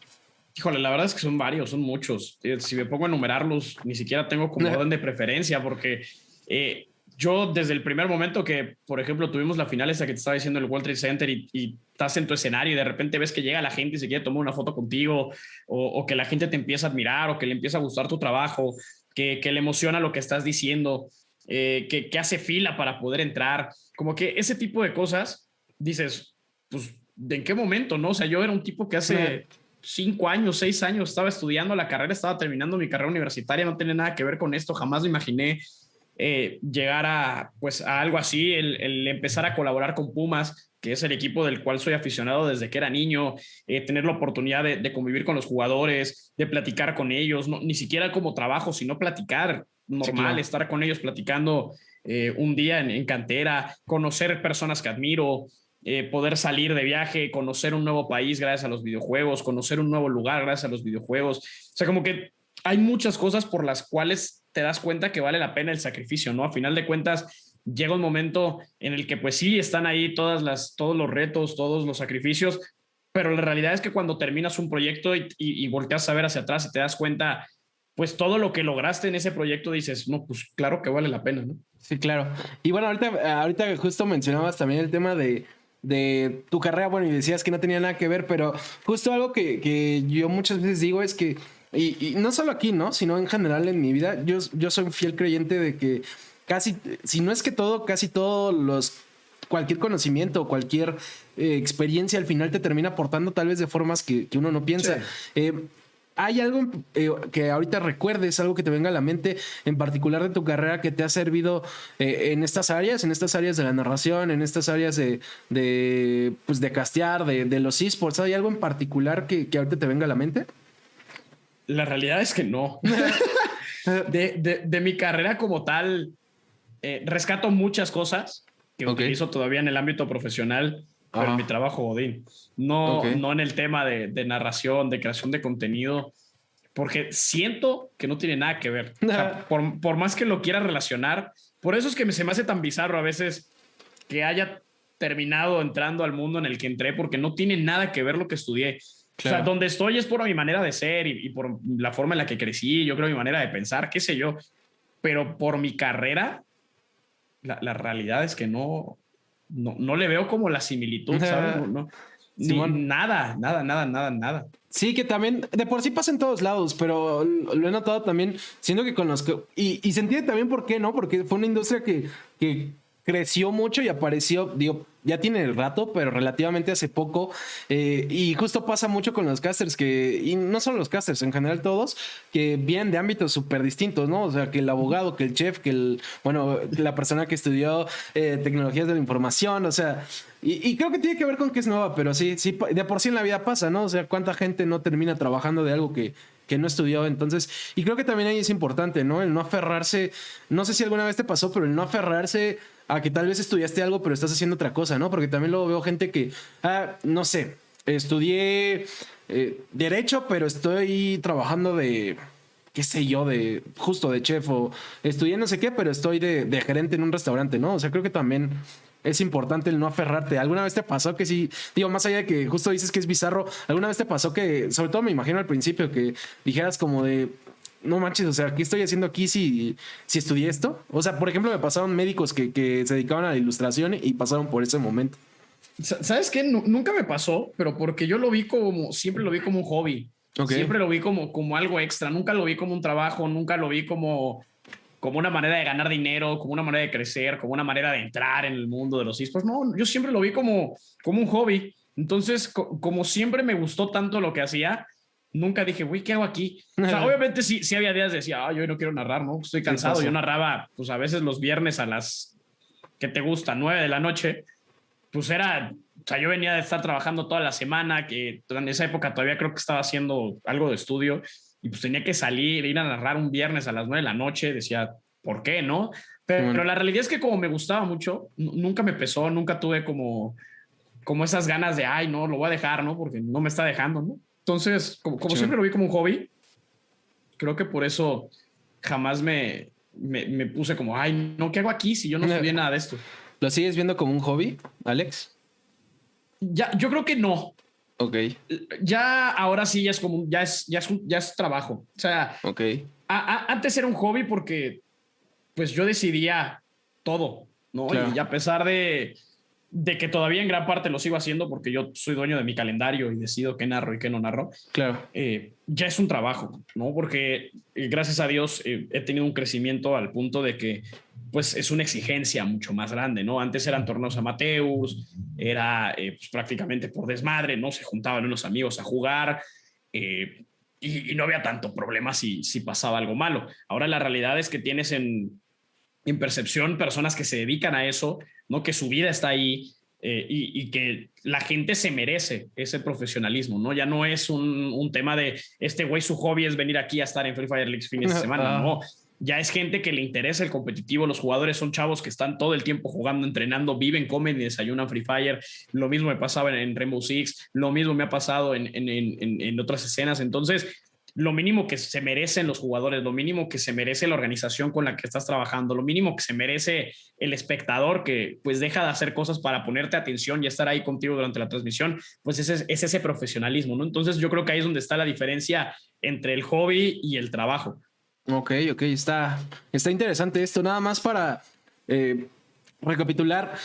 Híjole, la verdad es que son varios, son muchos. Si me pongo a enumerarlos, ni siquiera tengo como orden de preferencia, porque yo desde el primer momento que, por ejemplo, tuvimos la final esa que te estaba diciendo en el World Trade Center y estás en tu escenario y de repente ves que llega la gente y se quiere tomar una foto contigo, o que la gente te empieza a admirar, o que le empieza a gustar tu trabajo, que le emociona lo que estás diciendo, que hace fila para poder entrar, como que ese tipo de cosas, dices, pues, ¿de en qué momento, no? O sea, yo era un tipo que hace 5 años, 6 años estaba estudiando la carrera, estaba terminando mi carrera universitaria, no tenía nada que ver con esto, jamás me imaginé llegar pues, a algo así, el empezar a colaborar con Pumas, que es el equipo del cual soy aficionado desde que era niño, tener la oportunidad de convivir con los jugadores, de platicar con ellos, no, ni siquiera como trabajo, sino platicar normal, sí, claro. Estar con ellos platicando un día en cantera, conocer personas que admiro, poder salir de viaje, conocer un nuevo país gracias a los videojuegos, conocer un nuevo lugar gracias a los videojuegos. O sea, como que hay muchas cosas por las cuales te das cuenta que vale la pena el sacrificio, ¿no? A final de cuentas, llega un momento en el que pues sí, están ahí todos los retos, todos los sacrificios, pero la realidad es que cuando terminas un proyecto y volteas a ver hacia atrás y te das cuenta, pues todo lo que lograste en ese proyecto, dices, no, pues claro que vale la pena, ¿no? Sí, claro. Y bueno, ahorita justo mencionabas también el tema de tu carrera, bueno, y decías que no tenía nada que ver, pero justo algo que yo muchas veces digo es que, y no solo aquí, ¿no? Sino en general en mi vida, yo soy un fiel creyente de que casi, si no es que casi todos cualquier conocimiento o cualquier experiencia al final te termina aportando tal vez de formas que uno no piensa. Sí. ¿Hay algo que ahorita recuerdes, algo que te venga a la mente en particular de tu carrera que te ha servido en estas áreas de la narración, en estas áreas de castear, de los esports? ¿Hay algo en particular que ahorita te venga a la mente? La realidad es que no. de mi carrera como tal, rescato muchas cosas que utilizo todavía en el ámbito profesional, pero en mi trabajo godín. No en el tema de narración, de creación de contenido, porque siento que no tiene nada que ver. O sea, por más que lo quiera relacionar, por eso es que se me hace tan bizarro a veces que haya terminado entrando al mundo en el que entré, porque no tiene nada que ver lo que estudié. Claro. O sea, donde estoy es por mi manera de ser y por la forma en la que crecí, yo creo mi manera de pensar, qué sé yo. Pero por mi carrera, la realidad es que no le veo como la similitud, ¿sabes? Nada. Sí, que también de por sí pasa en todos lados, pero lo he notado también, siendo que con los que... Y se entiende también por qué, ¿no? Porque fue una industria que creció mucho y apareció, digo, ya tiene rato, pero relativamente hace poco. Y justo pasa mucho con los casters, y no solo los casters, en general todos, que vienen de ámbitos súper distintos, ¿no? O sea, que el abogado, que el chef, la persona que estudió tecnologías de la información, o sea, y creo que tiene que ver con que es nueva, pero sí, de por sí en la vida pasa, ¿no? O sea, cuánta gente no termina trabajando de algo que no estudió. Entonces, y creo que también ahí es importante, ¿no? El no aferrarse, no sé si alguna vez te pasó, pero el no aferrarse a que tal vez estudiaste algo, pero estás haciendo otra cosa, ¿no? Porque también luego veo gente que, no sé, estudié derecho, pero estoy trabajando de, qué sé yo, justo de chef, o estudié no sé qué, pero estoy de gerente en un restaurante, ¿no? O sea, creo que también es importante el no aferrarte. ¿Alguna vez te pasó que sí? Digo, más allá de que justo dices que es bizarro, ¿alguna vez te pasó que, sobre todo me imagino al principio, que dijeras como de, no manches, o sea, ¿qué estoy haciendo aquí si estudié esto? O sea, por ejemplo, me pasaron médicos que se dedicaban a la ilustración y pasaron por ese momento. ¿Sabes qué? Nunca me pasó, pero porque yo siempre lo vi como un hobby. Okay. Siempre lo vi como algo extra. Nunca lo vi como un trabajo, nunca lo vi como una manera de ganar dinero, como una manera de crecer, como una manera de entrar en el mundo de los esports. No, yo siempre lo vi como un hobby. Entonces, como siempre me gustó tanto lo que hacía, nunca dije, güey, ¿qué hago aquí? O sea, obviamente sí había días de decía, yo hoy no quiero narrar, ¿no? Estoy cansado. Yo narraba, pues a veces los viernes a las, ¿qué te gusta? 9 de la noche. Pues o sea, yo venía de estar trabajando toda la semana, que en esa época todavía creo que estaba haciendo algo de estudio, y pues tenía que salir, ir a narrar un viernes a las 9 de la noche. Decía, ¿por qué no? Pero la realidad es que como me gustaba mucho, nunca me pesó, nunca tuve como esas ganas de, ay, no, lo voy a dejar, ¿no? Porque no me está dejando, ¿no? Entonces, como siempre lo vi como un hobby, creo que por eso jamás me puse como, ay, no, ¿qué hago aquí si yo no estudié nada de esto? ¿Lo sigues viendo como un hobby, Alex? Ya, yo creo que no. Ok. Ya ahora sí ya es como ya es trabajo. O sea, okay. Antes era un hobby porque pues yo decidía todo, ¿no? Claro. Y a pesar de que todavía en gran parte lo sigo haciendo porque yo soy dueño de mi calendario y decido qué narro y qué no narro. Claro. Ya es un trabajo, ¿no? Porque gracias a Dios he tenido un crecimiento al punto de que pues es una exigencia mucho más grande, ¿no? Antes eran torneos amateurs, era pues, prácticamente por desmadre, ¿no? Se juntaban unos amigos a jugar y no había tanto problema si pasaba algo malo. Ahora la realidad es que tienes en percepción personas que se dedican a eso, ¿no? Que su vida está ahí y que la gente se merece ese profesionalismo, ¿no? Ya no es un tema de este güey su hobby es venir aquí a estar en Free Fire League fines de semana, no. Ya es gente que le interesa el competitivo, los jugadores son chavos que están todo el tiempo jugando, entrenando, viven, comen y desayunan Free Fire. Lo mismo me pasaba en Rainbow Six, lo mismo me ha pasado en otras escenas. Entonces, lo mínimo que se merecen los jugadores, lo mínimo que se merece la organización con la que estás trabajando, lo mínimo que se merece el espectador que pues deja de hacer cosas para ponerte atención y estar ahí contigo durante la transmisión, pues es ese profesionalismo, ¿no? Entonces yo creo que ahí es donde está la diferencia entre el hobby y el trabajo. Ok, está interesante esto. Nada más para recapitular.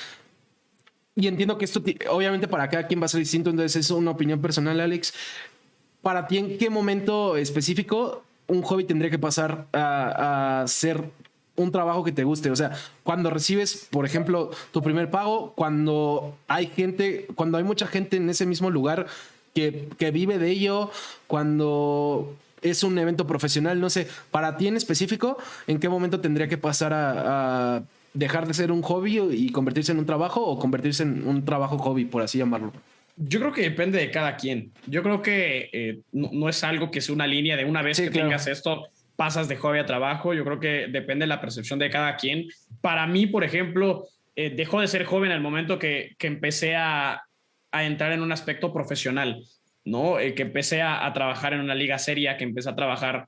Y entiendo que esto, obviamente, para cada quien va a ser distinto, entonces es una opinión personal, Alex. Para ti, ¿en qué momento específico un hobby tendría que pasar a ser un trabajo que te guste? O sea, cuando recibes, por ejemplo, tu primer pago, cuando hay mucha gente en ese mismo lugar que vive de ello, cuando es un evento profesional, no sé, para ti en específico, ¿en qué momento tendría que pasar a dejar de ser un hobby y convertirse en un trabajo o convertirse en un trabajo hobby, por así llamarlo? Yo creo que depende de cada quien. Yo creo que no es algo que sea una línea de una vez que tengas esto, pasas de hobby a trabajo. Yo creo que depende de la percepción de cada quien. Para mí, por ejemplo, dejó de ser joven en el momento que empecé a entrar en un aspecto profesional, ¿no? Que empecé a trabajar en una liga seria, que empecé a trabajar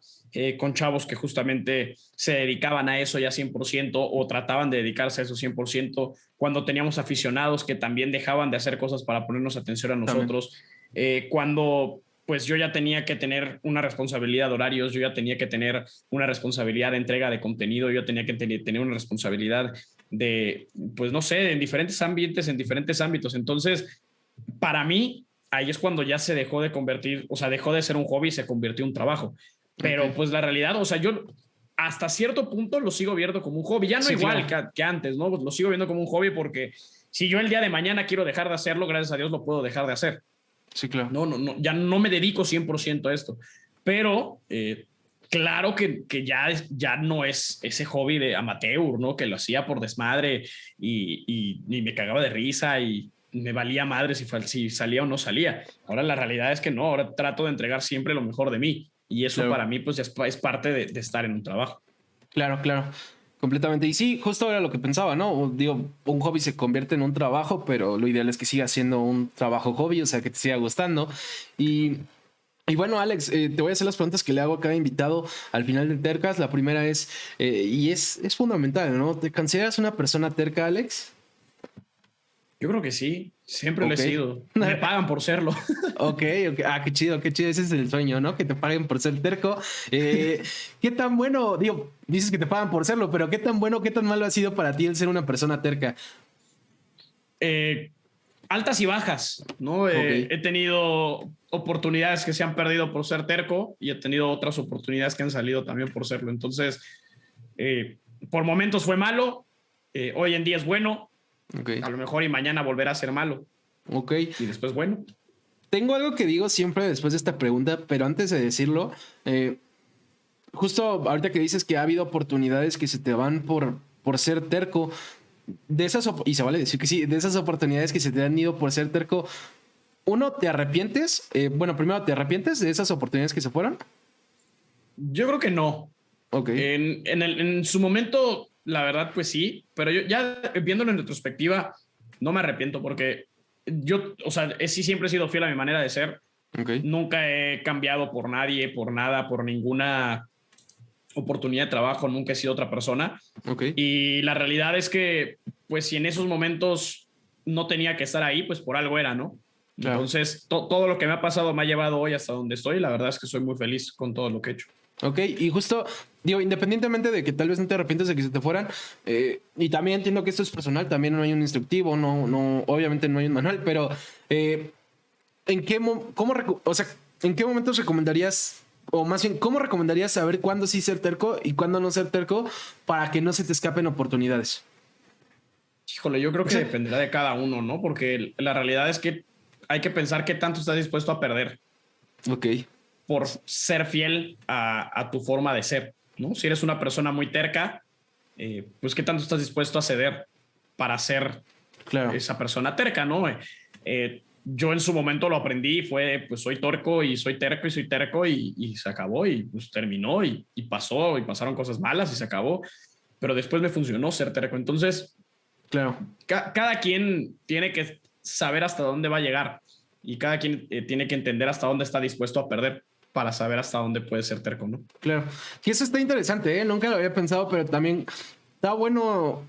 con chavos que justamente se dedicaban a eso ya 100% o trataban de dedicarse a eso 100%, cuando teníamos aficionados que también dejaban de hacer cosas para ponernos atención a nosotros, cuando pues yo ya tenía que tener una responsabilidad de horarios, yo ya tenía que tener una responsabilidad de entrega de contenido, yo tenía que tener una responsabilidad de, pues no sé, en diferentes ambientes, en diferentes ámbitos. Entonces, para mí, ahí es cuando ya se dejó de convertir, o sea, dejó de ser un hobby y se convirtió en un trabajo. Pero pues la realidad, o sea, yo hasta cierto punto lo sigo viendo como un hobby. Ya no Sí, igual claro. que antes, ¿no? Lo sigo viendo como un hobby porque si yo el día de mañana quiero dejar de hacerlo, gracias a Dios lo puedo dejar de hacer. Sí, claro. No, ya no me dedico 100% a esto. Pero claro que ya no es ese hobby de amateur, ¿no? Que lo hacía por desmadre y me cagaba de risa y me valía madre si salía o no salía. Ahora la realidad es que no, ahora trato de entregar siempre lo mejor de mí. Y eso Claro. para mí pues es parte de estar en un trabajo. Claro, claro. Completamente. Y sí, justo era lo que pensaba, ¿no? Digo, un hobby se convierte en un trabajo, pero lo ideal es que siga siendo un trabajo hobby, o sea, que te siga gustando. Y, y bueno, Alex, te voy a hacer las preguntas que le hago a cada invitado al final del Tercas. La primera es, y es fundamental, ¿no? ¿Te consideras una persona terca, Alex? Yo creo que sí, siempre lo he Ok. sido. Me pagan por serlo. Ok, ok. Ah, qué chido, qué chido. Ese es el sueño, ¿no? Que te paguen por ser terco. ¿Qué tan bueno, digo, dices que te pagan por serlo, pero qué tan bueno, qué tan malo ha sido para ti el ser una persona terca? Eh, Altas y bajas, ¿no? Ok, He tenido oportunidades que se han perdido por ser terco y he tenido otras oportunidades que han salido también por serlo. Entonces, por momentos fue malo, hoy en día es bueno, ok, a lo mejor y mañana volverá a ser malo ok. y después bueno. Tengo algo que digo siempre después de esta pregunta, pero antes de decirlo, justo ahorita que dices que ha habido oportunidades que se te van por ser terco, de esas, y se vale decir que sí, de esas oportunidades que se te han ido por ser terco, uno, ¿te arrepientes? Bueno, primero, ¿te arrepientes de esas oportunidades que se fueron? Yo creo que no. Ok, En su momento, la verdad, pues sí, pero yo ya viéndolo en retrospectiva, no me arrepiento porque yo, o sea, sí siempre he sido fiel a mi manera de ser. ok, Nunca he cambiado por nadie, por nada, por ninguna oportunidad de trabajo, nunca he sido otra persona. ok, Y la realidad es que, pues si en esos momentos no tenía que estar ahí, pues por algo era, ¿no? claro. Entonces, todo lo que me ha pasado me ha llevado hoy hasta donde estoy. La verdad es que soy muy feliz con todo lo que he hecho. Ok, y justo, digo, independientemente de que tal vez no te arrepientes de que se te fueran, y también entiendo que esto es personal, también no hay un instructivo, obviamente no hay un manual, pero ¿en qué, o sea, ¿en qué momentos recomendarías, o más bien, cómo recomendarías saber cuándo sí ser terco y cuándo no ser terco para que no se te escapen oportunidades? Híjole, yo creo que dependerá de cada uno, ¿no? Porque la realidad es que hay que pensar qué tanto estás dispuesto a perder Ok, por ser fiel a tu forma de ser, ¿no? Si eres una persona muy terca, pues qué tanto estás dispuesto a ceder para ser claro, esa persona terca, ¿no? Yo en su momento lo aprendí, fue, pues soy torco y soy terco y soy terco y se acabó y pues terminó y pasó y pasaron cosas malas y se acabó, pero después me funcionó ser terco. Entonces, claro. cada quien tiene que saber hasta dónde va a llegar y cada quien tiene que entender hasta dónde está dispuesto a perder para saber hasta dónde puede ser terco, ¿no? Claro. Y eso está interesante, ¿eh? Nunca lo había pensado, pero también está bueno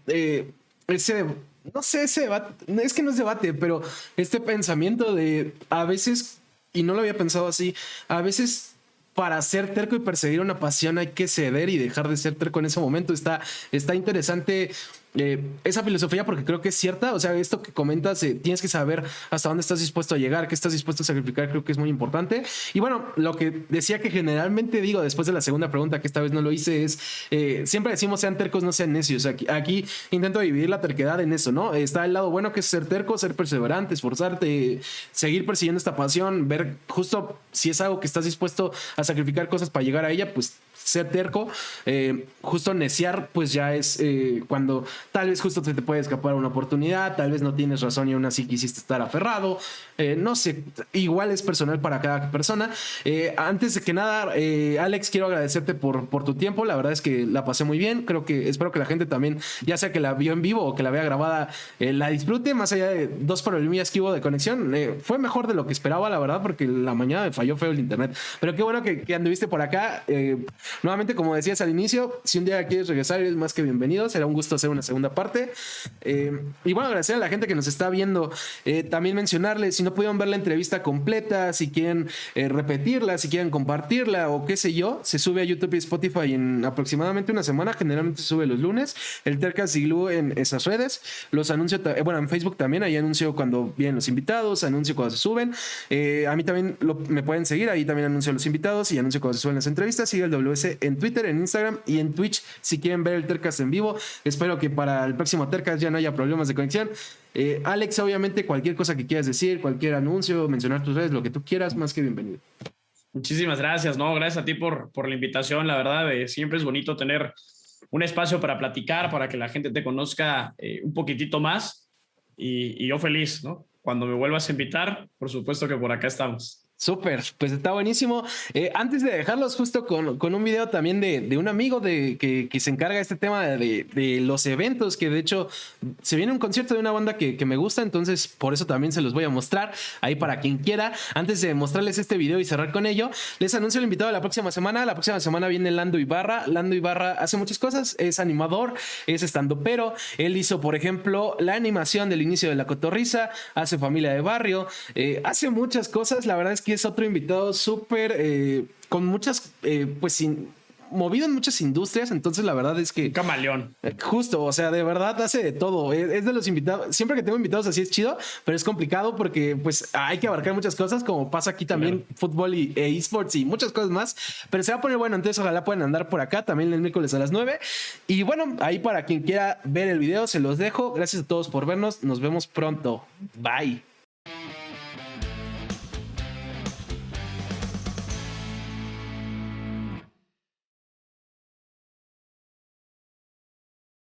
ese, no sé, ese debate, es que no es debate, pero este pensamiento de a veces, y no lo había pensado así, a veces para ser terco y perseguir una pasión hay que ceder y dejar de ser terco en ese momento. Está interesante esa filosofía porque creo que es cierta. O sea, esto que comentas, tienes que saber hasta dónde estás dispuesto a llegar, qué estás dispuesto a sacrificar, creo que es muy importante. Y bueno, lo que decía que generalmente digo después de la segunda pregunta, que esta vez no lo hice, es siempre decimos sean tercos, no sean necios. Aquí intento dividir la terquedad en eso, ¿no? Está el lado bueno que es ser terco, ser perseverante, esforzarte, seguir persiguiendo esta pasión, ver justo si es algo que estás dispuesto a sacrificar cosas para llegar a ella, pues ser terco, justo neciar, pues ya es cuando tal vez justo se te puede escapar una oportunidad, tal vez no tienes razón y aún así quisiste estar aferrado, no sé, igual es personal para cada persona. Antes de que nada, Alex, quiero agradecerte por tu tiempo, la verdad es que la pasé muy bien, espero que la gente también, ya sea que la vio en vivo o que la vea grabada, la disfrute, más allá de dos problemillas que hubo de conexión, fue mejor de lo que esperaba, la verdad, porque la mañana me falló feo el internet, pero qué bueno que anduviste por acá. Nuevamente, como decías al inicio, si un día quieres regresar, eres más que bienvenido. Será un gusto hacer una segunda parte. Y bueno, agradecer a la gente que nos está viendo. También mencionarles, si no pudieron ver la entrevista completa, si quieren repetirla, si quieren compartirla o qué sé yo, se sube a YouTube y Spotify en aproximadamente una semana. Generalmente se sube los lunes. El Tercas Iglú en esas redes. Los anuncio, bueno, en Facebook también. Ahí anuncio cuando vienen los invitados, anuncio cuando se suben. A mí también me pueden seguir. Ahí también anuncio los invitados y anuncio cuando se suben las entrevistas. Sigue el TercasWS en Twitter, en Instagram y en Twitch si quieren ver el Tercas en vivo. Espero que para el próximo Tercas ya no haya problemas de conexión. Alex, obviamente, cualquier cosa que quieras decir, cualquier anuncio, mencionar tus redes, lo que tú quieras, más que bienvenido. Muchísimas gracias, ¿no? Gracias a ti por la invitación, la verdad, siempre es bonito tener un espacio para platicar, para que la gente te conozca un poquitito más y yo feliz, ¿no? Cuando me vuelvas a invitar, por supuesto que por acá estamos. Súper, pues está buenísimo. Antes de dejarlos justo con un video también de un amigo que se encarga de este tema de los eventos, que de hecho se viene un concierto de una banda que me gusta, entonces por eso también se los voy a mostrar ahí para quien quiera. Antes de mostrarles este video y cerrar con ello, les anuncio el invitado de la próxima semana. La próxima semana viene Lando Ibarra. Lando Ibarra hace muchas cosas, es animador, es estandopero. Él hizo, por ejemplo, la animación del inicio de La Cotorrisa, hace Familia de Barrio, hace muchas cosas. La verdad es que es otro invitado súper con muchas, movido en muchas industrias, entonces la verdad es que... Un camaleón. Justo, o sea, de verdad hace de todo. Es de los invitados, siempre que tengo invitados así es chido, pero es complicado porque pues hay que abarcar muchas cosas, como pasa aquí también, claro. Fútbol e esports y muchas cosas más, pero se va a poner bueno, entonces ojalá puedan andar por acá también el miércoles a las 9. Y bueno, ahí para quien quiera ver el video se los dejo. Gracias a todos por vernos, nos vemos pronto. Bye.